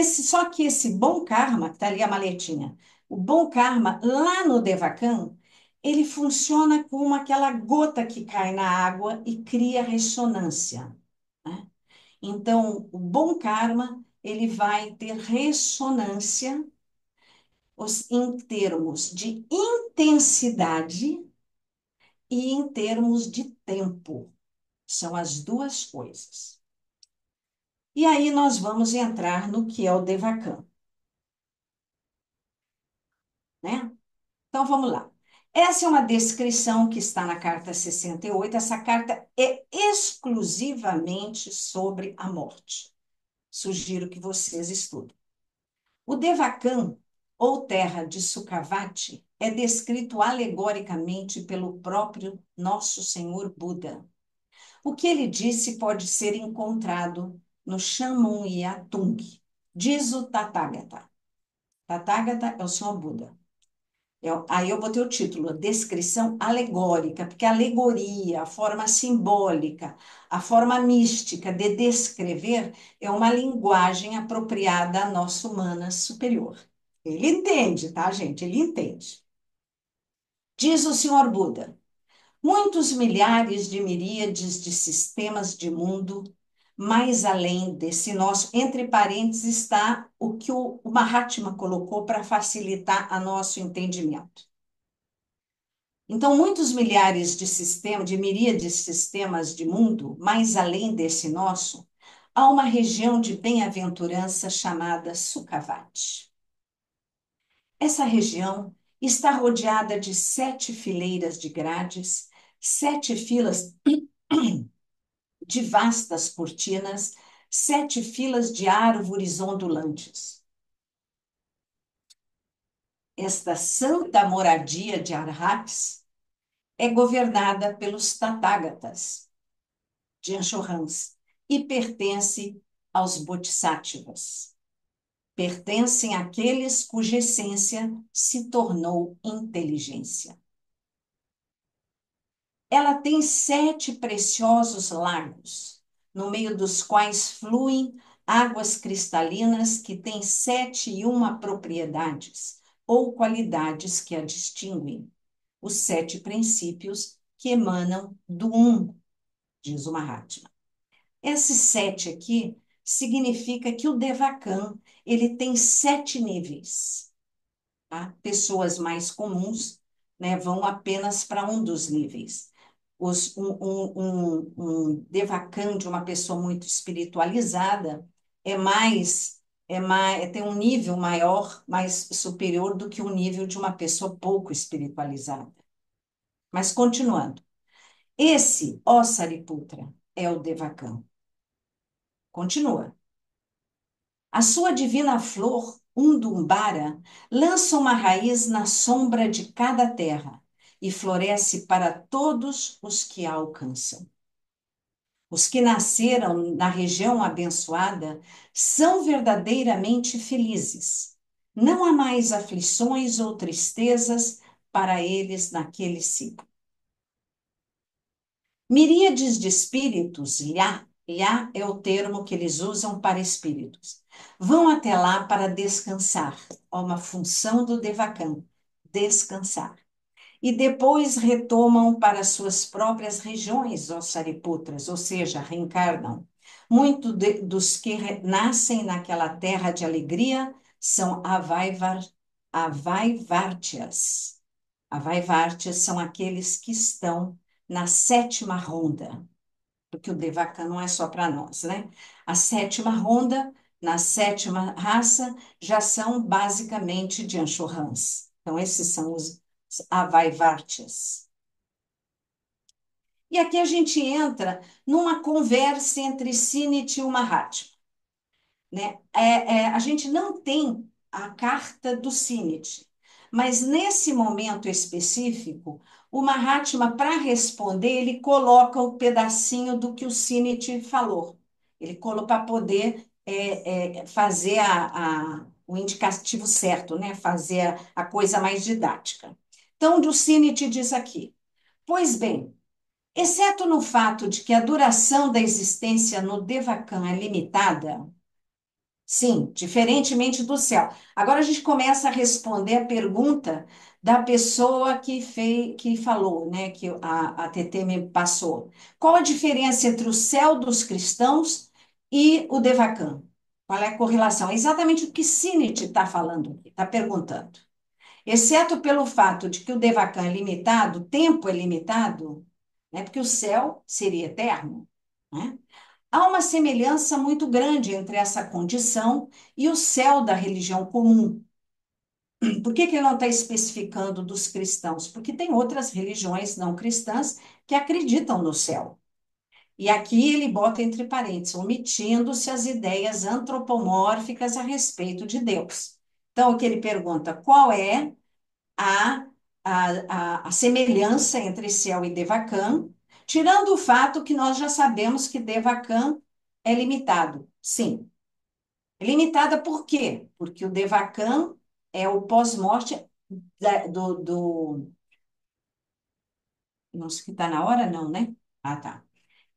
Só que esse bom karma, que está ali a maletinha, o bom karma, lá no Devakan, ele funciona como aquela gota que cai na água e cria ressonância, né? Então, o bom karma, ele vai ter ressonância em termos de intensidade e em termos de tempo. São as duas coisas. E aí nós vamos entrar no que é o Devakan, né? Então vamos lá. Essa é uma descrição que está na carta 68. Essa carta é exclusivamente sobre a morte. Sugiro que vocês estudem. O Devakan, ou terra de Sukhavati, é descrito alegoricamente pelo próprio Nosso Senhor Buda. O que ele disse pode ser encontrado no Shamunyatung, diz o Tathagata. Tathagata é o Senhor Buda. Aí eu botei o título, descrição alegórica, porque a alegoria, a forma simbólica, a forma mística de descrever é uma linguagem apropriada à nossa humana superior. Ele entende, tá, gente? Ele entende. Diz o Senhor Buda. Muitos milhares de miríades de sistemas de mundo, mais além desse nosso, entre parênteses, está o que o Mahatma colocou para facilitar a nosso entendimento. Então, muitos milhares de sistemas, de miríades de sistemas de mundo, mais além desse nosso, há uma região de bem-aventurança chamada Sukhavati. Essa região está rodeada de 7 fileiras de grades, 7 filas de vastas cortinas, 7 filas de árvores ondulantes. Esta santa moradia de Arhats é governada pelos Tathagatas, de Anchorrans, e pertence aos Bodhisattvas. Pertencem àqueles cuja essência se tornou inteligência. Ela tem 7 preciosos lagos, no meio dos quais fluem águas cristalinas que têm 7 e uma propriedades, ou qualidades que a distinguem. Os 7 princípios que emanam do Um, diz o Mahatma. Esses 7 aqui significa que o Devakan, ele tem 7 níveis. Tá? Pessoas mais comuns, né, vão apenas para um dos níveis. Um Devakan de uma pessoa muito espiritualizada tem um nível maior, mais superior do que o nível de uma pessoa pouco espiritualizada. Mas continuando. Esse, ó Sariputra, é o Devakan. Continua. A sua divina flor, Undumbara, lança uma raiz na sombra de cada terra e floresce para todos os que a alcançam. Os que nasceram na região abençoada são verdadeiramente felizes. Não há mais aflições ou tristezas para eles naquele ciclo. Miríades de espíritos, Yá é o termo que eles usam para espíritos, vão até lá para descansar. Ó, uma função do Devakan, descansar. e depois retomam para suas próprias regiões, ó sariputras, ou seja, reencarnam. Dos que nascem naquela terra de alegria são avaivartias. Avaivartias são aqueles que estão na sétima ronda, porque o Devaka não é só para nós, né? A sétima ronda, na sétima raça, já são basicamente de Anshorrans. Então, esses são os Avaivartias. E aqui a gente entra numa conversa entre Sinit e o Mahatma, né? A gente não tem a carta do Sinit, mas nesse momento específico, o Mahatma, para responder, ele coloca o pedacinho do que o Sinit falou. Ele colocou para poder fazer o indicativo certo, né? Fazer a coisa mais didática. Então, o Sinit diz aqui: pois bem, exceto no fato de que a duração da existência no Devakan é limitada. Sim, diferentemente do céu. Agora a gente começa a responder a pergunta da pessoa que falou, né, que a TT me passou. Qual a diferença entre o céu dos cristãos e o Devakan? Qual é a correlação? É exatamente o que Sinit está falando aqui, está perguntando. Exceto pelo fato de que o Devakan é limitado, o tempo é limitado, né, porque o céu seria eterno, né? Há uma semelhança muito grande entre essa condição e o céu da religião comum. Por que ele não está especificando dos cristãos? Porque tem outras religiões não cristãs que acreditam no céu. E aqui ele bota entre parênteses, omitindo-se as ideias antropomórficas a respeito de Deus. Então, o que ele pergunta, qual é a, a semelhança entre céu e Devakan, tirando o fato que nós já sabemos que Devakan é limitado. Sim. É limitada por quê? Porque o Devakan é o pós-morte do. Nossa, que está na hora, não, né? Ah, tá.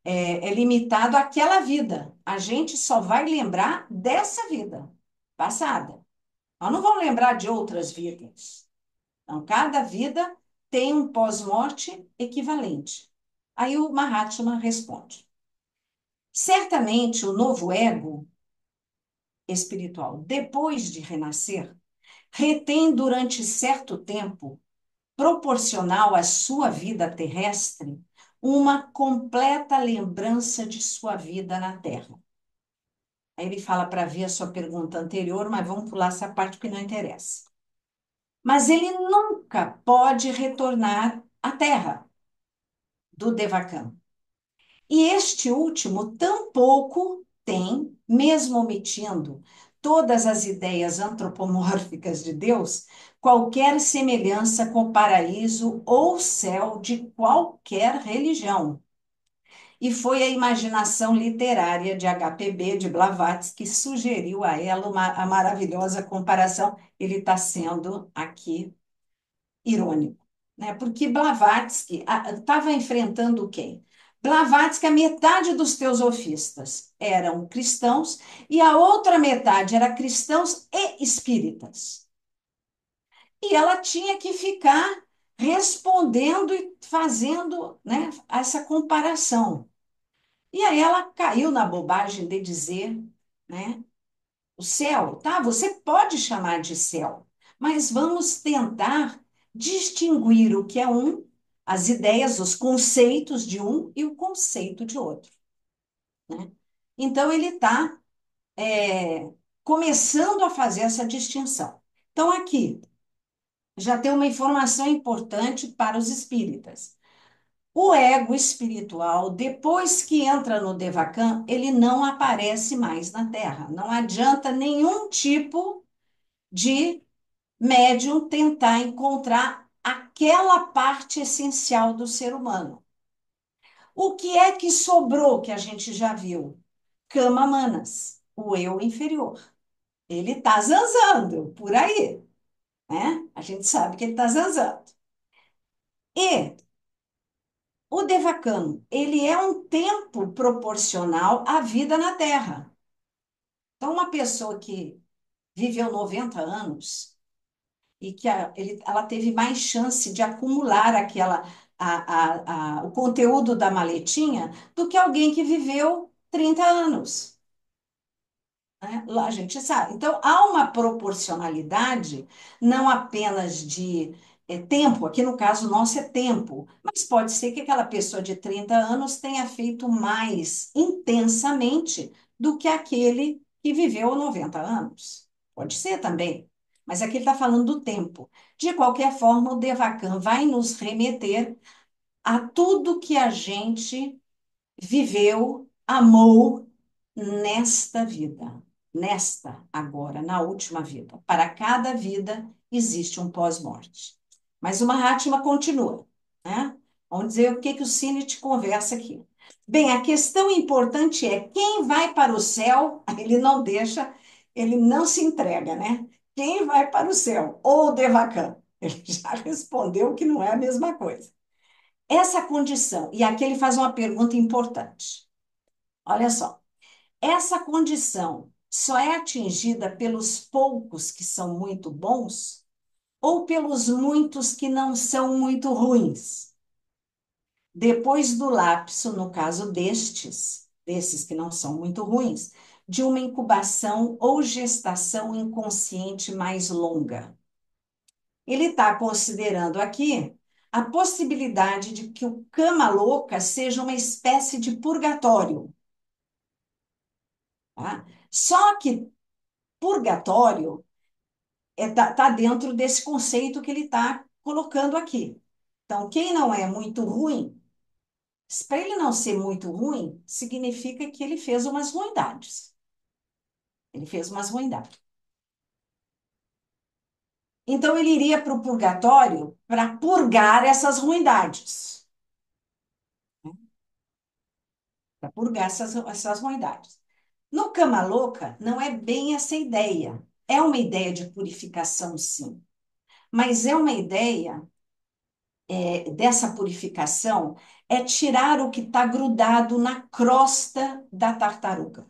É limitado àquela vida. A gente só vai lembrar dessa vida passada. Nós não vamos lembrar de outras vidas. Então, cada vida tem um pós-morte equivalente. Aí o Mahatma responde: certamente o novo ego espiritual, depois de renascer, retém durante certo tempo, proporcional à sua vida terrestre, uma completa lembrança de sua vida na Terra. Aí ele fala para ver a sua pergunta anterior, mas vamos pular essa parte que não interessa. Mas ele nunca pode retornar à Terra do Devakan. E este último tampouco tem, mesmo omitindo todas as ideias antropomórficas de Deus, qualquer semelhança com o paraíso ou céu de qualquer religião. E foi a imaginação literária de HPB, de Blavatsky, que sugeriu a ela a maravilhosa comparação. Ele está sendo aqui irônico, né? Porque Blavatsky estava enfrentando quem? Blavatsky, a metade dos teosofistas eram cristãos e a outra metade era cristãos e espíritas. E ela tinha que ficar respondendo e fazendo, né, essa comparação. E aí ela caiu na bobagem de dizer, né, o céu, tá? Você pode chamar de céu, mas vamos tentar distinguir o que é um, as ideias, os conceitos de um e o conceito de outro, né? Então, ele está começando a fazer essa distinção. Então, aqui já tem uma informação importante para os espíritas. O ego espiritual, depois que entra no Devakan, ele não aparece mais na Terra. Não adianta nenhum tipo de médium tentar encontrar aquela parte essencial do ser humano. O que é que sobrou que a gente já viu? Kama Manas, o eu inferior. Ele está zanzando por aí, né? A gente sabe que ele está zanzando. E o Devacano, ele é um tempo proporcional à vida na Terra. Então, uma pessoa que viveu 90 anos, e que ela teve mais chance de acumular o conteúdo da maletinha do que alguém que viveu 30 anos. Né? Lá a gente sabe. Então, há uma proporcionalidade, não apenas de tempo, aqui no caso nosso é tempo, mas pode ser que aquela pessoa de 30 anos tenha feito mais intensamente do que aquele que viveu 90 anos. Pode ser também. Mas aqui ele está falando do tempo. De qualquer forma, o Devakan vai nos remeter a tudo que a gente viveu, amou nesta vida, nesta agora, na última vida. Para cada vida existe um pós-morte. Mas o Mahatma continua, né? Vamos dizer o que que o Cine te conversa aqui. Bem, a questão importante é quem vai para o céu, ele não deixa, ele não se entrega, né? Quem vai para o céu? Ou o Devakan. Ele já respondeu que não é a mesma coisa. Essa condição, e aqui ele faz uma pergunta importante. Olha só, essa condição só é atingida pelos poucos que são muito bons ou pelos muitos que não são muito ruins? Depois do lapso, no caso desses que não são muito ruins, de uma incubação ou gestação inconsciente mais longa. Ele está considerando aqui a possibilidade de que o cama louca seja uma espécie de purgatório, tá? Só que purgatório tá dentro desse conceito que ele está colocando aqui. Então, quem não é muito ruim, para ele não ser muito ruim, significa que ele fez umas ruindades. Ele fez umas ruindades. Então, ele iria para o purgatório para purgar essas ruindades. Para purgar essas ruindades. No Cama Louca, não é bem essa ideia. É uma ideia de purificação, sim. Mas é uma ideia dessa purificação é tirar o que está grudado na crosta da tartaruga.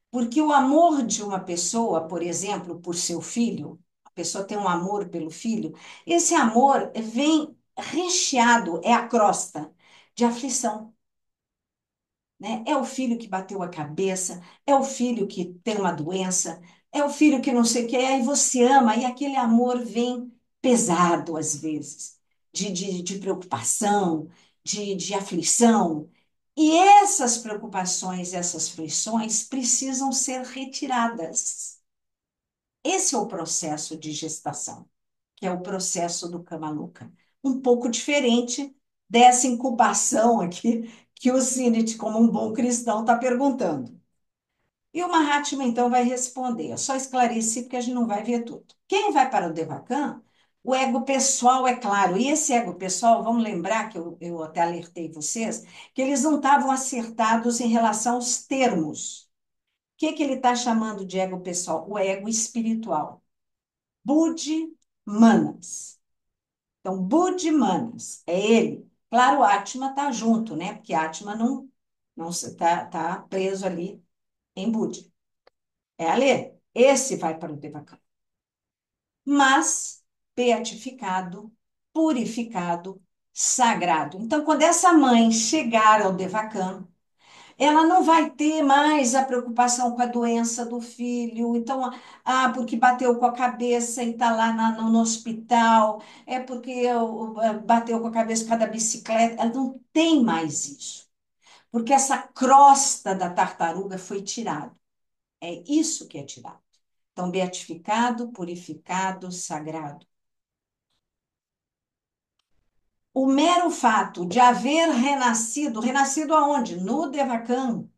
Porque o amor de uma pessoa, por exemplo, por seu filho, a pessoa tem um amor pelo filho, esse amor vem recheado, é a crosta de aflição. Né? É o filho que bateu a cabeça, é o filho que tem uma doença, é o filho que não sei o que, aí você ama, e aquele amor vem pesado às vezes, de preocupação, de aflição. E essas preocupações, essas aflições precisam ser retiradas. Esse é o processo de gestação, que é o processo do Kamaluka. Um pouco diferente dessa incubação aqui que o Sinit, como um bom cristão, está perguntando. E o Mahatma, então, vai responder. Eu só esclareci porque a gente não vai ver tudo. Quem vai para o Devakan, o ego pessoal, é claro. E esse ego pessoal, vamos lembrar que eu até alertei vocês, que eles não estavam acertados em relação aos termos. O que, que ele está chamando de ego pessoal? O ego espiritual. Budi Manas. Então, Budi Manas é ele. Claro, o Atma está junto, né? Porque Atma não tá preso ali em Budi. É ali. Esse vai para o Devachan. Mas beatificado, purificado, sagrado. Então, quando essa mãe chegar ao Devachan, ela não vai ter mais a preocupação com a doença do filho. Então, porque bateu com a cabeça e está lá no hospital, é porque bateu com a cabeça por causa da bicicleta. Ela não tem mais isso, porque essa crosta da tartaruga foi tirada. É isso que é tirado. Então, beatificado, purificado, sagrado. O mero fato de haver renascido, renascido aonde? No Devachan.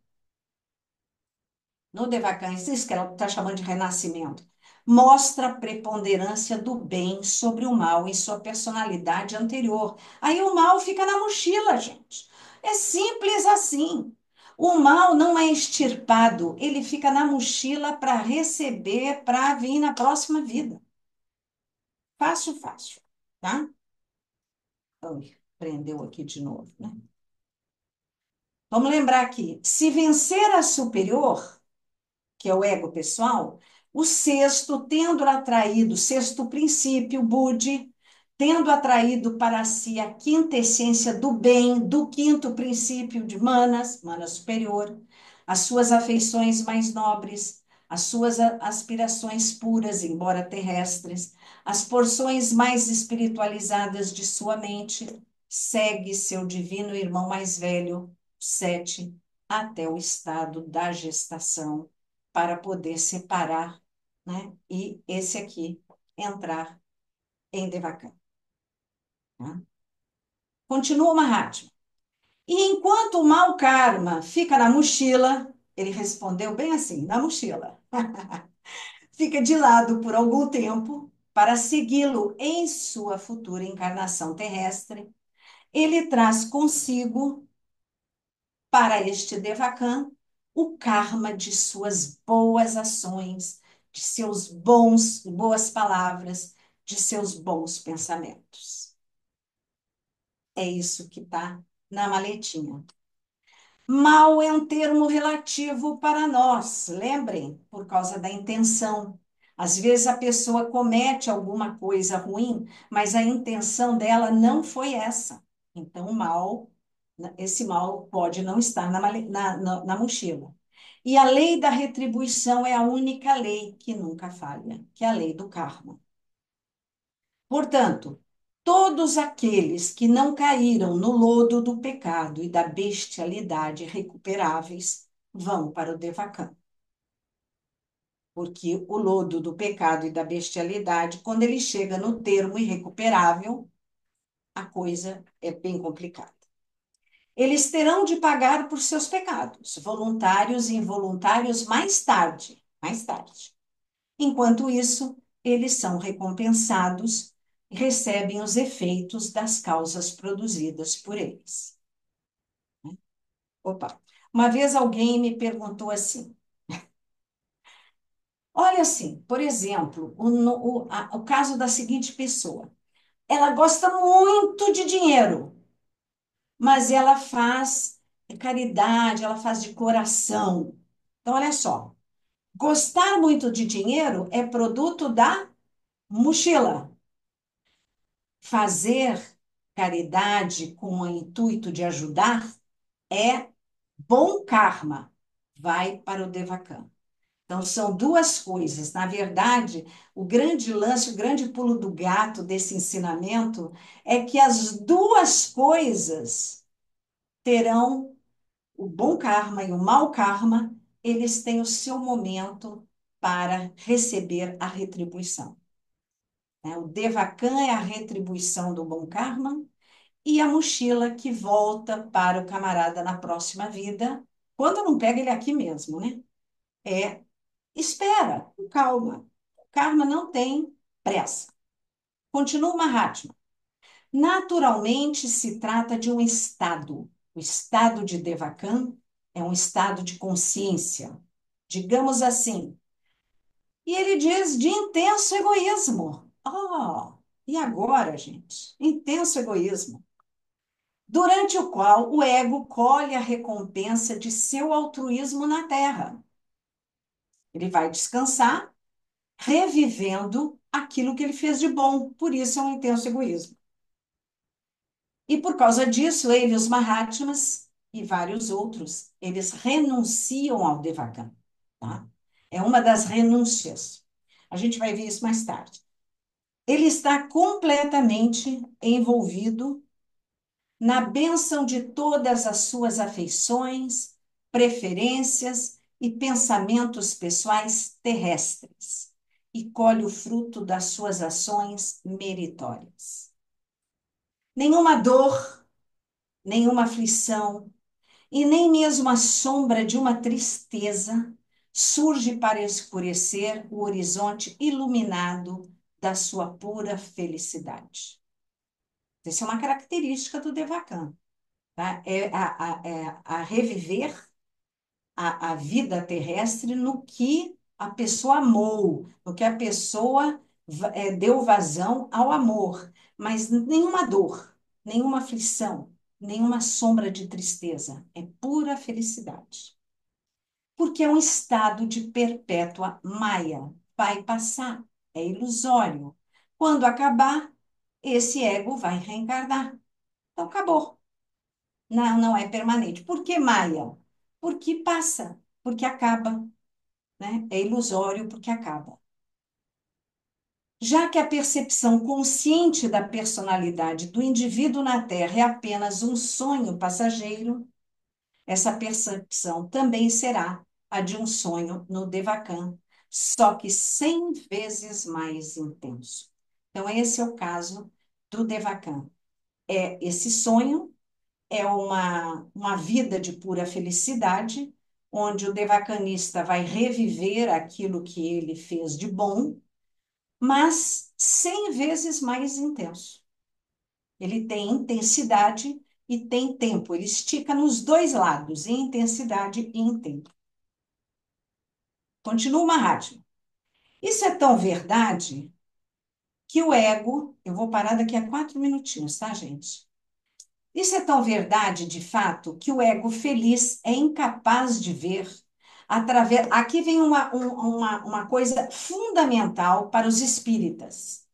No Devakan, isso que ela está chamando de renascimento, mostra a preponderância do bem sobre o mal em sua personalidade anterior. Aí o mal fica na mochila, gente. É simples assim. O mal não é extirpado, ele fica na mochila para receber, para vir na próxima vida. Fácil, fácil, tá? Ui, prendeu aqui de novo, né? Vamos lembrar aqui, se vencer a superior, que é o ego pessoal, O sexto, tendo atraído, sexto princípio, Budi, tendo atraído para si a quinta essência do bem, do quinto princípio de Manas, Mana superior, as suas afeições mais nobres, as suas aspirações puras, embora terrestres, as porções mais espiritualizadas de sua mente, segue seu divino irmão mais velho, sete, até o estado da gestação, para poder separar, né? E esse aqui entrar em Devachan. Tá? Continua o Mahatma. E enquanto o mau karma fica na mochila, ele respondeu bem assim, na mochila, fica de lado por algum tempo para segui-lo em sua futura encarnação terrestre, ele traz consigo para este Devachan o karma de suas boas ações, de seus boas palavras, de seus bons pensamentos. É isso que está na maletinha. Mal é um termo relativo para nós, lembrem, por causa da intenção. Às vezes a pessoa comete alguma coisa ruim, mas a intenção dela não foi essa. Então, esse mal pode não estar na mochila. E a lei da retribuição é a única lei que nunca falha, que é a lei do karma. Portanto, todos aqueles que não caíram no lodo do pecado e da bestialidade recuperáveis vão para o Devachan. Porque o lodo do pecado e da bestialidade, quando ele chega no termo irrecuperável, a coisa é bem complicada. Eles terão de pagar por seus pecados, voluntários e involuntários, mais tarde, mais tarde. Enquanto isso, eles são recompensados e recebem os efeitos das causas produzidas por eles. Opa! Uma vez alguém me perguntou assim: olha assim, por exemplo, o caso da seguinte pessoa. Ela gosta muito de dinheiro, mas ela faz caridade, ela faz de coração. Então, olha só, gostar muito de dinheiro é produto da mochila. Fazer caridade com o intuito de ajudar é bom karma, vai para o Devachan. Então, são duas coisas. Na verdade, o grande lance, o grande pulo do gato desse ensinamento é que as duas coisas terão o bom karma e o mau karma, eles têm o seu momento para receber a retribuição. Né? O Devachan é a retribuição do bom karma e a mochila que volta para o camarada na próxima vida, quando não pega ele aqui mesmo, né? É, espera, com calma. O karma não tem pressa. Continua o Mahatma. Naturalmente, se trata de um estado. O estado de Devachan é um estado de consciência, digamos assim. E ele diz de intenso egoísmo. Oh, e agora, gente? Intenso egoísmo. Durante o qual o ego colhe a recompensa de seu altruísmo na Terra. Ele vai descansar, revivendo aquilo que ele fez de bom. Por isso é um intenso egoísmo. E por causa disso, ele, os Mahatmas e vários outros, eles renunciam ao Devachan. Tá? É uma das renúncias. A gente vai ver isso mais tarde. Ele está completamente envolvido na bênção de todas as suas afeições, preferências e pensamentos pessoais terrestres, e colhe o fruto das suas ações meritórias. Nenhuma dor, nenhuma aflição e nem mesmo a sombra de uma tristeza surge para escurecer o horizonte iluminado da sua pura felicidade. Essa é uma característica do Devachan. Tá? É a reviver a vida terrestre no que a pessoa amou, no que a pessoa deu vazão ao amor, mas nenhuma dor, nenhuma aflição, nenhuma sombra de tristeza, é pura felicidade. Porque é um estado de perpétua maia. vai passar, é ilusório. Quando acabar, esse ego vai reencarnar. Então, acabou. Não, não é permanente. Por que Maia? Porque passa, porque acaba, né? É ilusório porque acaba. Já que a percepção consciente da personalidade do indivíduo na Terra é apenas um sonho passageiro, essa percepção também será a de um sonho no Devakan, só que 100 vezes mais intenso. Então, esse é o caso do Devakan. Esse sonho é uma vida de pura felicidade, onde o devacanista vai reviver aquilo que ele fez de bom, mas 100 vezes mais intenso. Ele tem intensidade e tem tempo. Ele estica nos dois lados, em intensidade e em tempo. Continua uma rádio. Isso é tão verdade que o ego. Eu vou parar daqui a 4 minutinhos, tá, gente? Isso é tão verdade, de fato, que o ego feliz é incapaz de ver através. Aqui vem uma coisa fundamental para os espíritas.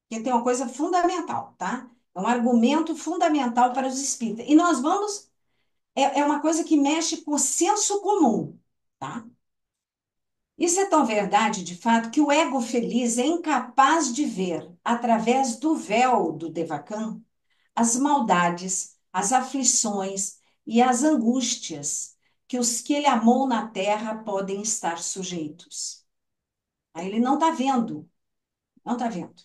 Que tem uma coisa fundamental, tá? É um argumento fundamental para os espíritas. E nós vamos. É uma coisa que mexe com o senso comum, tá? Isso é tão verdade, de fato, que o ego feliz é incapaz de ver, através do véu do Devakan, as maldades, as aflições e as angústias que os que ele amou na terra podem estar sujeitos. Aí ele não está vendo, não está vendo.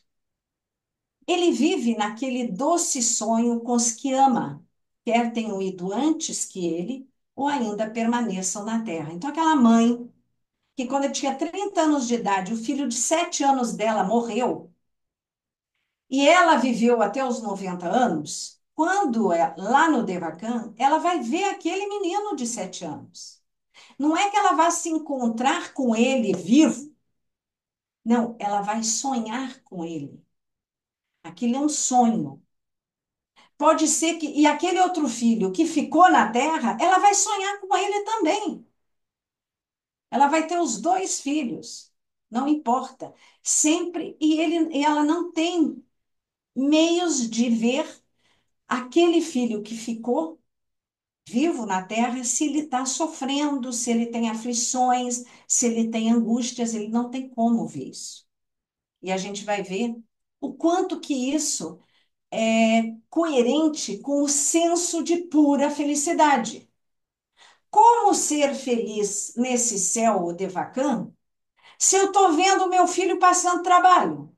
Ele vive naquele doce sonho com os que ama, quer tenham ido antes que ele ou ainda permaneçam na terra. Então, aquela mãe que, quando ele tinha 30 anos de idade, o filho de 7 anos dela morreu, e ela viveu até os 90 anos, quando é lá no Devakan, ela vai ver aquele menino de 7 anos. Não é que ela vá se encontrar com ele vivo, não, ela vai sonhar com ele. Aquilo é um sonho. Pode ser que. E aquele outro filho que ficou na terra, ela vai sonhar com ele também. Ela vai ter os dois filhos. Não importa. Sempre. E ela não tem meios de ver aquele filho que ficou vivo na terra, se ele está sofrendo, se ele tem aflições, se ele tem angústias, ele não tem como ver isso. E a gente vai ver o quanto que isso é coerente com o senso de pura felicidade. Como ser feliz nesse céu devacã se eu estou vendo o meu filho passando trabalho?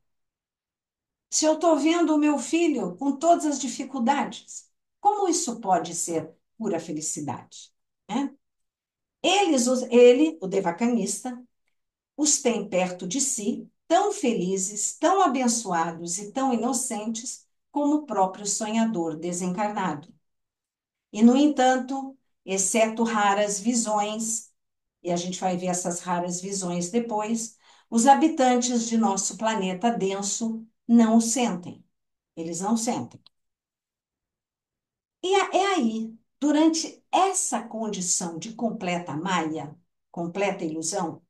Se eu estou vendo o meu filho com todas as dificuldades? Como isso pode ser pura felicidade? Né? Ele, o devacanista, os tem perto de si, tão felizes, tão abençoados e tão inocentes como o próprio sonhador desencarnado. E, no entanto, exceto raras visões, e a gente vai ver essas raras visões depois, os habitantes de nosso planeta denso não o sentem. Eles não sentem. E é aí, durante essa condição de completa maia, completa ilusão,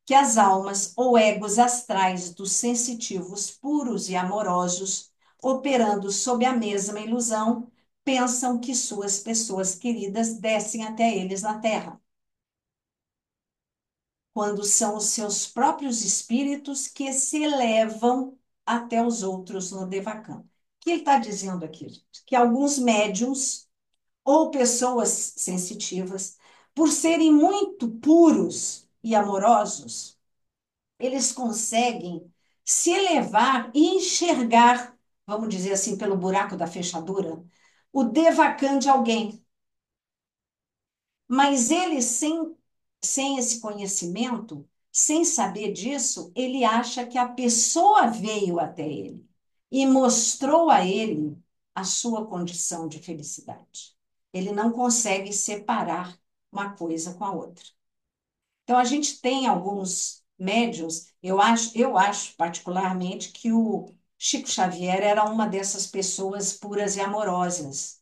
que as almas ou egos astrais dos sensitivos puros e amorosos, operando sob a mesma ilusão, pensam que suas pessoas queridas descem até eles na Terra, quando são os seus próprios espíritos que se elevam até os outros no Devachan. O que ele está dizendo aqui, gente? Que alguns médiums ou pessoas sensitivas, por serem muito puros e amorosos, eles conseguem se elevar e enxergar, vamos dizer assim, pelo buraco da fechadura, o Devachan de alguém. Mas ele, sem esse conhecimento, sem saber disso, ele acha que a pessoa veio até ele e mostrou a ele a sua condição de felicidade. Ele não consegue separar uma coisa com a outra. Então, a gente tem alguns médiuns, eu acho particularmente que o Chico Xavier era uma dessas pessoas puras e amorosas.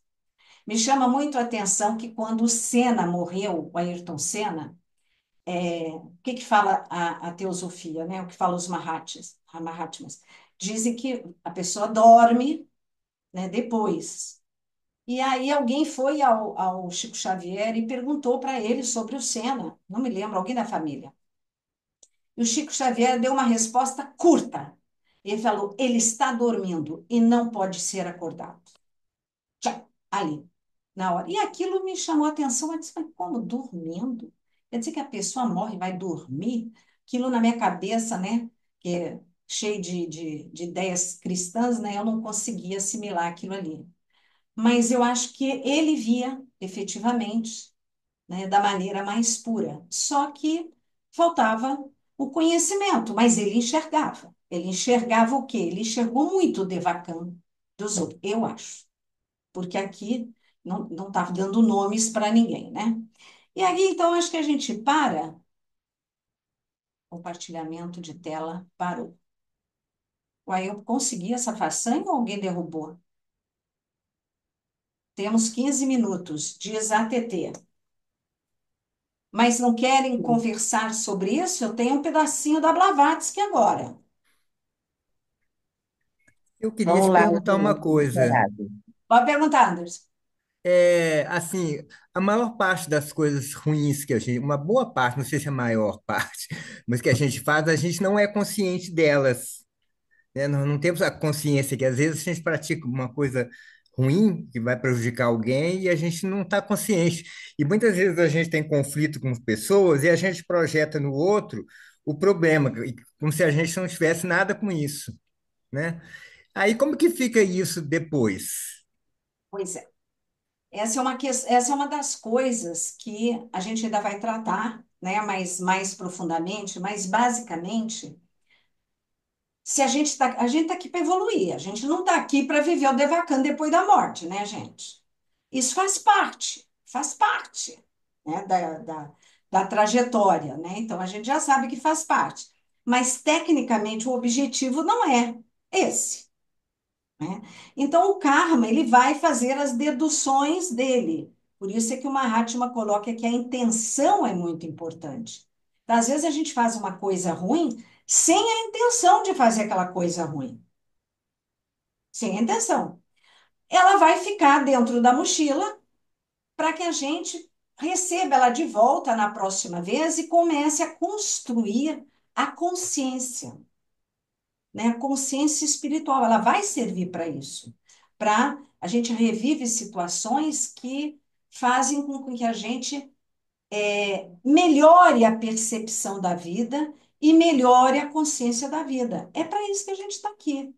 Me chama muito a atenção que quando o Senna morreu, o Ayrton Senna, O que que fala a teosofia, né? O que fala os Mahatmas? Dizem que a pessoa dorme, né, depois. E aí alguém foi ao Chico Xavier e perguntou para ele sobre o Senna, não me lembro, alguém da família. E o Chico Xavier deu uma resposta curta. Ele falou: ele está dormindo e não pode ser acordado. Tchau, ali, na hora. E aquilo me chamou a atenção. Eu disse: mas como dormindo? Quer dizer que a pessoa morre e vai dormir? Aquilo na minha cabeça, né? Que é cheio de ideias cristãs, né? Eu não conseguia assimilar aquilo ali. Mas eu acho que ele via, efetivamente, né, da maneira mais pura. Só que faltava o conhecimento, mas ele enxergava. Ele enxergava o quê? Ele enxergou muito o Devakan dos outros, eu acho. Porque aqui não estava dando nomes para ninguém, né? E aí, então, acho que a gente para. Compartilhamento de tela parou. Uai, eu consegui essa façanha ou alguém derrubou? Temos 15 minutos, diz ATT. Mas não querem conversar sobre isso? Eu tenho um pedacinho da Blavatsky agora. Eu queria te Vamos lá, perguntar uma coisa. Gerardo. Pode perguntar, Anderson. Assim, a maior parte das coisas ruins que a gente, uma boa parte, não sei se é a maior parte, mas que a gente faz, a gente não é consciente delas, né? Nós não temos a consciência que às vezes a gente pratica uma coisa ruim que vai prejudicar alguém e a gente não está consciente. E muitas vezes a gente tem conflito com pessoas e a gente projeta no outro o problema, como se a gente não tivesse nada com isso, né? Aí como que fica isso depois? Pois é. Essa é uma das coisas que a gente ainda vai tratar, né, mais profundamente, mas basicamente, se a gente tá aqui para evoluir, a gente não está aqui para viver o Devakan depois da morte, né, gente? Isso faz parte, né, da trajetória, né? Então a gente já sabe que faz parte. Mas tecnicamente o objetivo não é esse, né? Então, o karma, ele vai fazer as deduções dele. Por isso é que o Mahatma coloca que a intenção é muito importante. Então, às vezes a gente faz uma coisa ruim sem a intenção de fazer aquela coisa ruim. Sem a intenção. Ela vai ficar dentro da mochila para que a gente receba ela de volta na próxima vez e comece a construir a consciência, né? A consciência espiritual, ela vai servir para isso, para a gente revive situações que fazem com que a gente melhore a percepção da vida e melhore a consciência da vida. É para isso que a gente está aqui.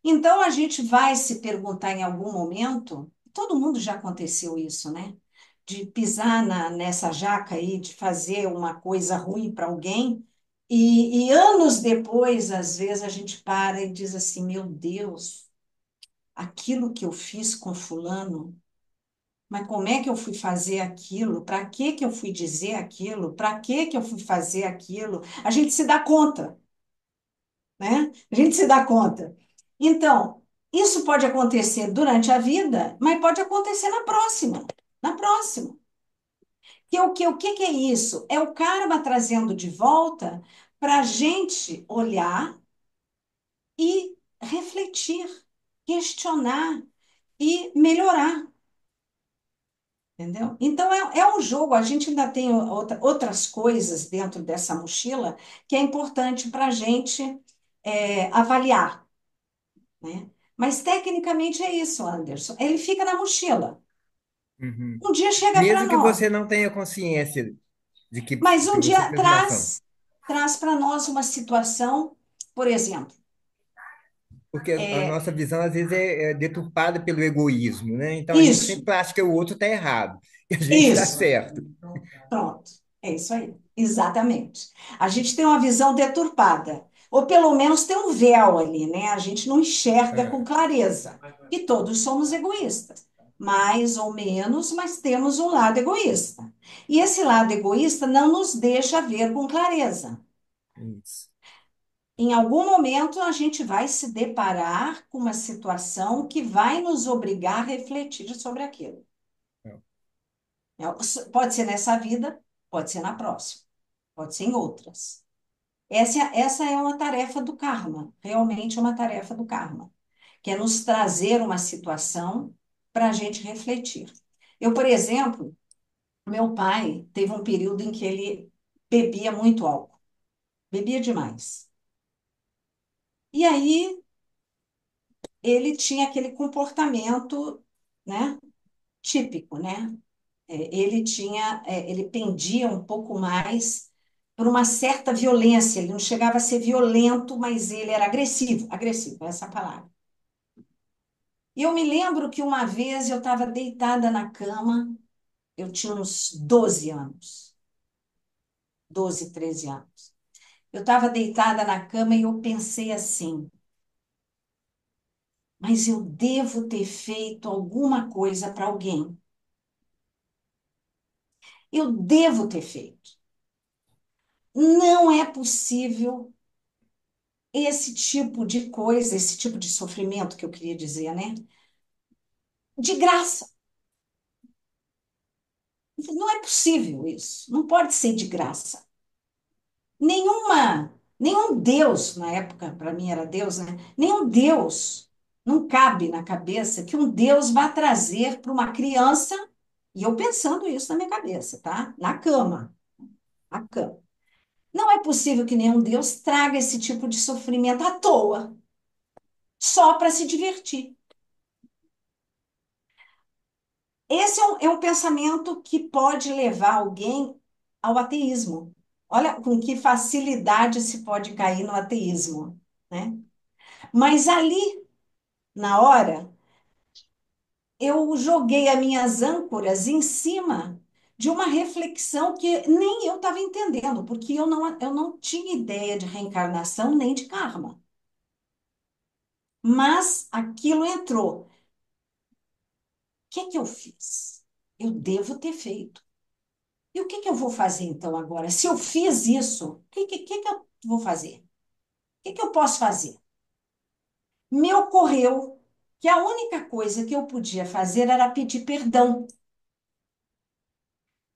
Então, a gente vai se perguntar em algum momento, todo mundo já aconteceu isso, né? De pisar nessa jaca aí, de fazer uma coisa ruim para alguém, e anos depois, às vezes, a gente para e diz assim: meu Deus, aquilo que eu fiz com fulano, mas como é que eu fui fazer aquilo? Para que que eu fui dizer aquilo? Para que que eu fui fazer aquilo? A gente se dá conta, né? A gente se dá conta. Então, isso pode acontecer durante a vida, mas pode acontecer na próxima. Na próxima. O que é isso? É o karma trazendo de volta para a gente olhar e refletir, questionar e melhorar. Entendeu? Então, é um jogo. A gente ainda tem outras coisas dentro dessa mochila que é importante para a gente avaliar, né? Mas tecnicamente é isso, Anderson. Ele fica na mochila. Uhum. Um dia chega para Mesmo que nós, você não tenha consciência de mas que um você dia fez uma ação. traz para nós uma situação, por exemplo, Porque a é, nossa visão, às vezes, é deturpada pelo egoísmo, né? Então, a gente isso, sempre acha que o outro está errado e a gente está isso, certo. pronto, é isso aí, exatamente. A gente tem uma visão deturpada, ou pelo menos tem um véu ali, né? A gente não enxerga com É, clareza. E todos somos egoístas, mais ou menos, mas temos um lado egoísta. E esse lado egoísta não nos deixa ver com clareza. isso. Em algum momento, a gente vai se deparar com uma situação que vai nos obrigar a refletir sobre aquilo. É. Pode ser nessa vida, pode ser na próxima. pode ser em outras. Essa é uma tarefa do karma, realmente é uma tarefa do karma, que é nos trazer uma situação para a gente refletir. Eu, por exemplo, meu pai teve um período em que ele bebia muito álcool, bebia demais. E aí ele tinha aquele comportamento, né, típico, né? Ele pendia um pouco mais por uma certa violência. Ele não chegava a ser violento, mas ele era agressivo, agressivo, essa é a palavra. E eu me lembro que uma vez eu estava deitada na cama, eu tinha uns 12 anos, 12, 13 anos. Eu estava deitada na cama e eu pensei assim, mas eu devo ter feito alguma coisa para alguém. Eu devo ter feito. Não é possível esse tipo de coisa, esse tipo de sofrimento que eu queria dizer, né? De graça. Não é possível isso. Não pode ser de graça. Nenhum Deus, na época, para mim era Deus, né? Nenhum Deus, não cabe na cabeça que um Deus vá trazer para uma criança, e eu pensando isso na minha cabeça, tá? Na cama, na cama. Não é possível que nenhum Deus traga esse tipo de sofrimento à toa, só para se divertir. Esse é um pensamento que pode levar alguém ao ateísmo. Olha com que facilidade se pode cair no ateísmo, né? Mas ali, na hora, eu joguei as minhas âncoras em cima de uma reflexão que nem eu estava entendendo, porque eu não tinha ideia de reencarnação nem de karma. Mas aquilo entrou. O que que eu fiz? Eu devo ter feito. E o que que eu vou fazer então agora? Se eu fiz isso, o que eu vou fazer? O que que eu posso fazer? Me ocorreu que a única coisa que eu podia fazer era pedir perdão.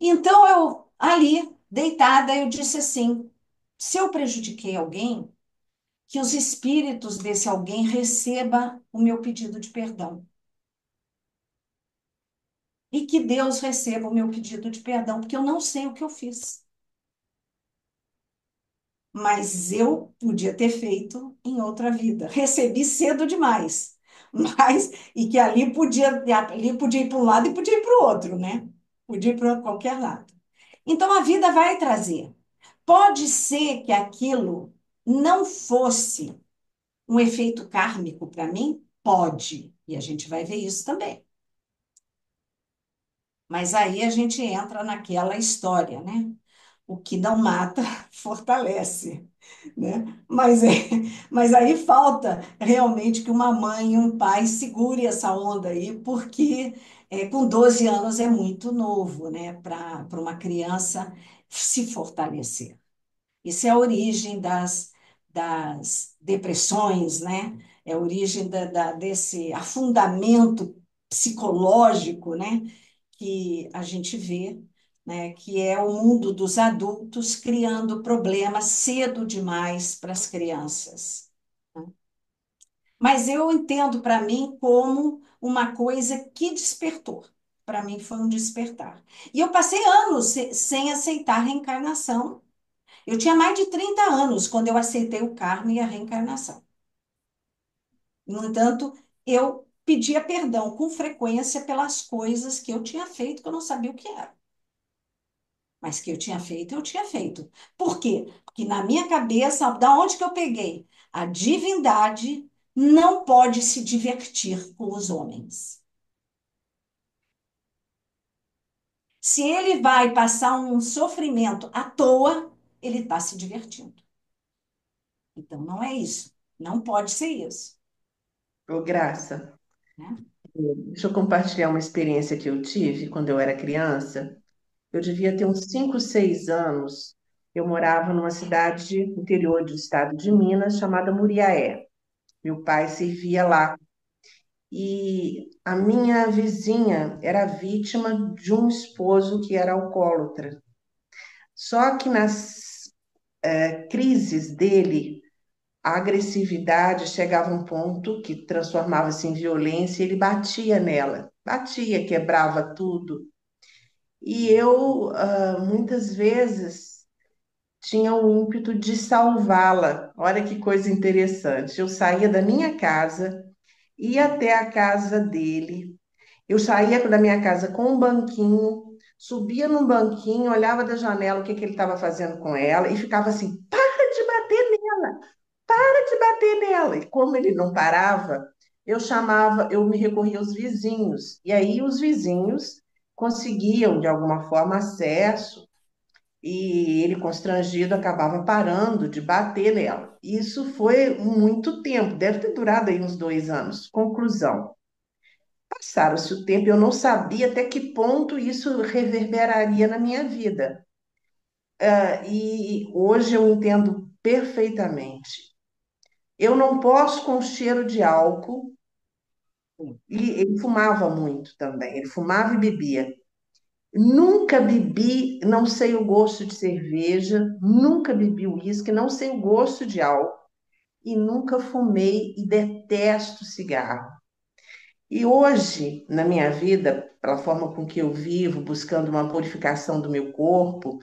Então eu, ali, deitada, eu disse assim: se eu prejudiquei alguém, que os espíritos desse alguém receba o meu pedido de perdão. E que Deus receba o meu pedido de perdão, porque eu não sei o que eu fiz. Mas eu podia ter feito em outra vida. Recebi cedo demais. Mas, e que ali podia ir para um lado e podia ir para o outro, né? Podia ir para qualquer lado. Então a vida vai trazer. Pode ser que aquilo não fosse um efeito kármico para mim? Pode. E a gente vai ver isso também. Mas aí a gente entra naquela história, né? O que não mata, fortalece, né? Mas aí falta realmente que uma mãe e um pai segure essa onda aí, porque com 12 anos é muito novo, né? Para uma criança se fortalecer. Isso é a origem das depressões, né? É a origem desse afundamento psicológico, né? Que a gente vê, né? Que é o mundo dos adultos criando problemas cedo demais para as crianças. Mas eu entendo para mim como uma coisa que despertou. Para mim foi um despertar. E eu passei anos sem aceitar a reencarnação. Eu tinha mais de 30 anos quando eu aceitei o karma e a reencarnação. No entanto, eu pedia perdão com frequência pelas coisas que eu tinha feito que eu não sabia o que era. Mas que eu tinha feito, eu tinha feito. Por quê? Porque na minha cabeça, da onde que eu peguei? A divindade não pode se divertir com os homens. Se ele vai passar um sofrimento à toa, ele está se divertindo. Então, não é isso. Não pode ser isso, Ô, Graça, né? deixa eu compartilhar uma experiência que eu tive quando eu era criança. Eu devia ter uns 5, 6 anos. Eu morava numa cidade interior do estado de Minas, chamada Muriaé. Meu pai servia lá. E a minha vizinha era vítima de um esposo que era alcoólatra. Só que crises dele, a agressividade chegava a um ponto que transformava-se em violência, e ele batia nela, batia, quebrava tudo. E eu, muitas vezes, tinha o ímpeto de salvá-la. Olha que coisa interessante. Eu saía da minha casa, ia até a casa dele. Eu saía da minha casa com um banquinho, subia num banquinho, olhava da janela o que que ele estava fazendo com ela e ficava assim: para de bater nela, para de bater nela. E como ele não parava, eu chamava, eu me recorria aos vizinhos. E aí os vizinhos conseguiam, de alguma forma, acesso e ele, constrangido, acabava parando de bater nela. Isso foi muito tempo, deve ter durado aí uns 2 anos. Conclusão. Passaram-se o tempo, eu não sabia até que ponto isso reverberaria na minha vida. E hoje eu entendo perfeitamente. Eu não posso com cheiro de álcool, e ele fumava muito também, ele fumava e bebia. Nunca bebi, não sei o gosto de cerveja, nunca bebi uísque, não sei o gosto de álcool, e nunca fumei e detesto cigarro. E hoje, na minha vida, pela forma com que eu vivo, buscando uma purificação do meu corpo,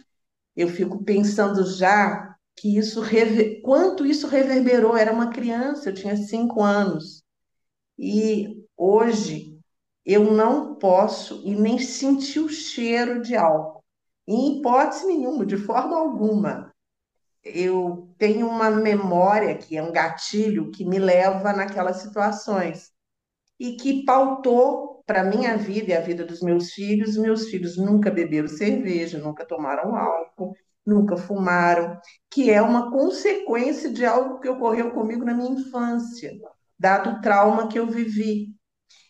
eu fico pensando já que quanto isso reverberou. Era uma criança, eu tinha 5 anos. E hoje eu não posso e nem sentir o cheiro de álcool. Em hipótese nenhuma, de forma alguma. Eu tenho uma memória que é um gatilho que me leva naquelas situações e que pautou para a minha vida e a vida dos meus filhos. Meus filhos nunca beberam cerveja, nunca tomaram álcool, nunca fumaram, que é uma consequência de algo que ocorreu comigo na minha infância, dado o trauma que eu vivi.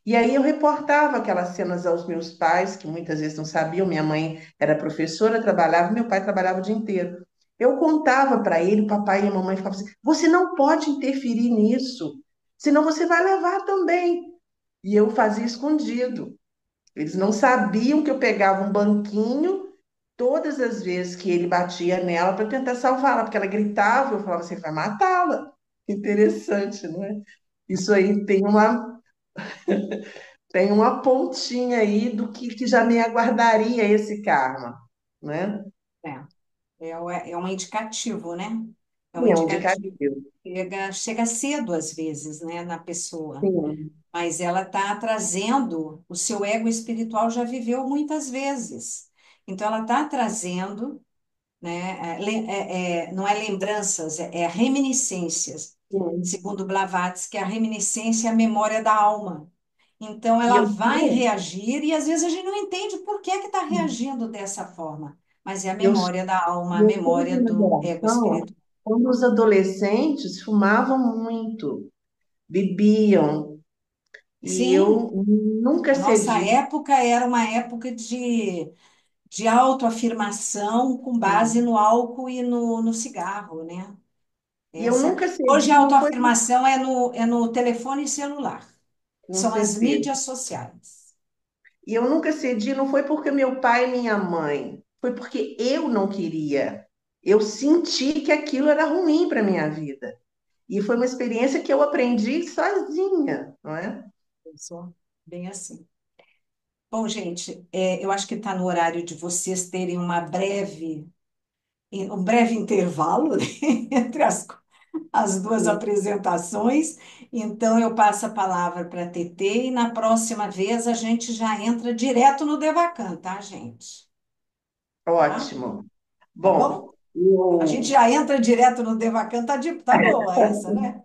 E aí eu reportava aquelas cenas aos meus pais, que muitas vezes não sabiam. Minha mãe era professora, trabalhava, meu pai trabalhava o dia inteiro. Eu contava para ele, o papai e a mamãe ficavam assim: você não pode interferir nisso, senão você vai levar também. E eu fazia escondido. Eles não sabiam que eu pegava um banquinho todas as vezes que ele batia nela para tentar salvá-la, porque ela gritava, eu falava: você vai matá-la. Interessante, não é? Isso aí tem uma pontinha aí do que já me aguardaria esse karma, né? É um indicativo, né? É um Sim, é um indicativo. indicativo. Chega cedo, às vezes, né, na pessoa. Sim. Mas ela está trazendo, o seu ego espiritual já viveu muitas vezes. Então, ela está trazendo, né, não é lembranças, é reminiscências. Sim. Segundo Blavatsky, a reminiscência é a memória da alma. Então, E ela eu vai reagir e às vezes a gente não entende por que está reagindo dessa forma. Mas é a eu, memória da alma, a eu sou de memória uma do ego geração espiritual. quando os adolescentes fumavam muito, bebiam, e Sim, eu nunca a nossa cedi. época era uma época de autoafirmação com base no álcool e no cigarro, né? E eu Essa, nunca hoje cedi, a não foi autoafirmação é no telefone celular. com São as certeza. mídias sociais. E eu nunca cedi, não foi porque meu pai e minha mãe, foi porque eu não queria. Eu senti que aquilo era ruim para minha vida. E foi uma experiência que eu aprendi sozinha, não é? Pensou? Bem assim. Bom, gente, eu acho que está no horário de vocês terem um breve intervalo, né, entre as duas Sim. apresentações. Então, eu passo a palavra para a TT e na próxima vez a gente já entra direto no Devacan, tá, gente? Tá? Ótimo. Tá Bom, bom? A gente já entra direto no Devacan, tá boa essa, né?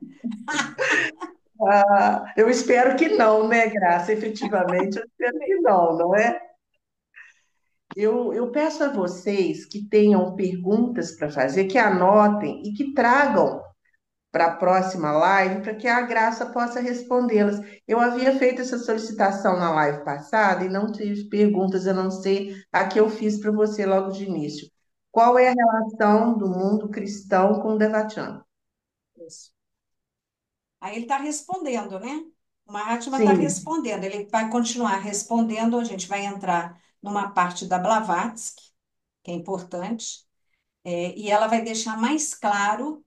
eu espero que não, né, Graça? Efetivamente, eu espero que não, não é? Eu peço a vocês que tenham perguntas para fazer, que anotem e que tragam para a próxima live, para que a Graça possa respondê-las. Eu havia feito essa solicitação na live passada e não tive perguntas, a não ser a que eu fiz para você logo de início. Qual é a relação do mundo cristão com o Devachan? Isso. Aí ele está respondendo, né? O Mahatma está Sim, respondendo. Ele vai continuar respondendo. A gente vai entrar numa parte da Blavatsky, que é importante. E ela vai deixar mais claro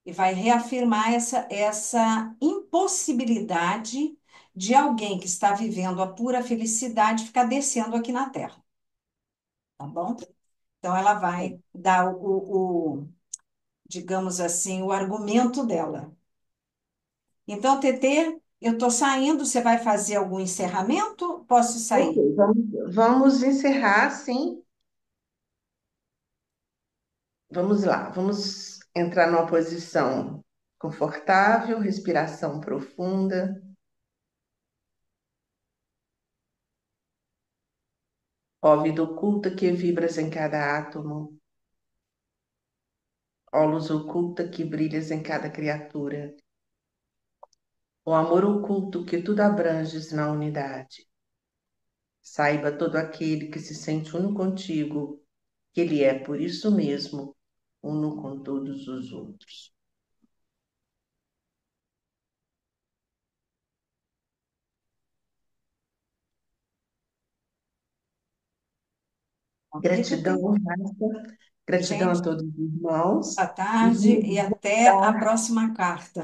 e vai reafirmar essa impossibilidade de alguém que está vivendo a pura felicidade ficar descendo aqui na Terra, tá bom? Então, ela vai dar digamos assim, o argumento dela. Então, Tetê, eu estou saindo, você vai fazer algum encerramento? Posso Ok, sair? vamos encerrar, sim. Vamos lá, vamos entrar numa posição confortável, respiração profunda. Ó vida oculta que vibras em cada átomo, ó luz oculta que brilhas em cada criatura, ó amor oculto que tudo abranges na unidade. Saiba todo aquele que se sente uno contigo, que ele é por isso mesmo uno com todos os outros. Ok, Gratidão, Tetê? Rafa. Gratidão a Gente, todos os irmãos. boa E tarde vamos e até a voltar. próxima carta.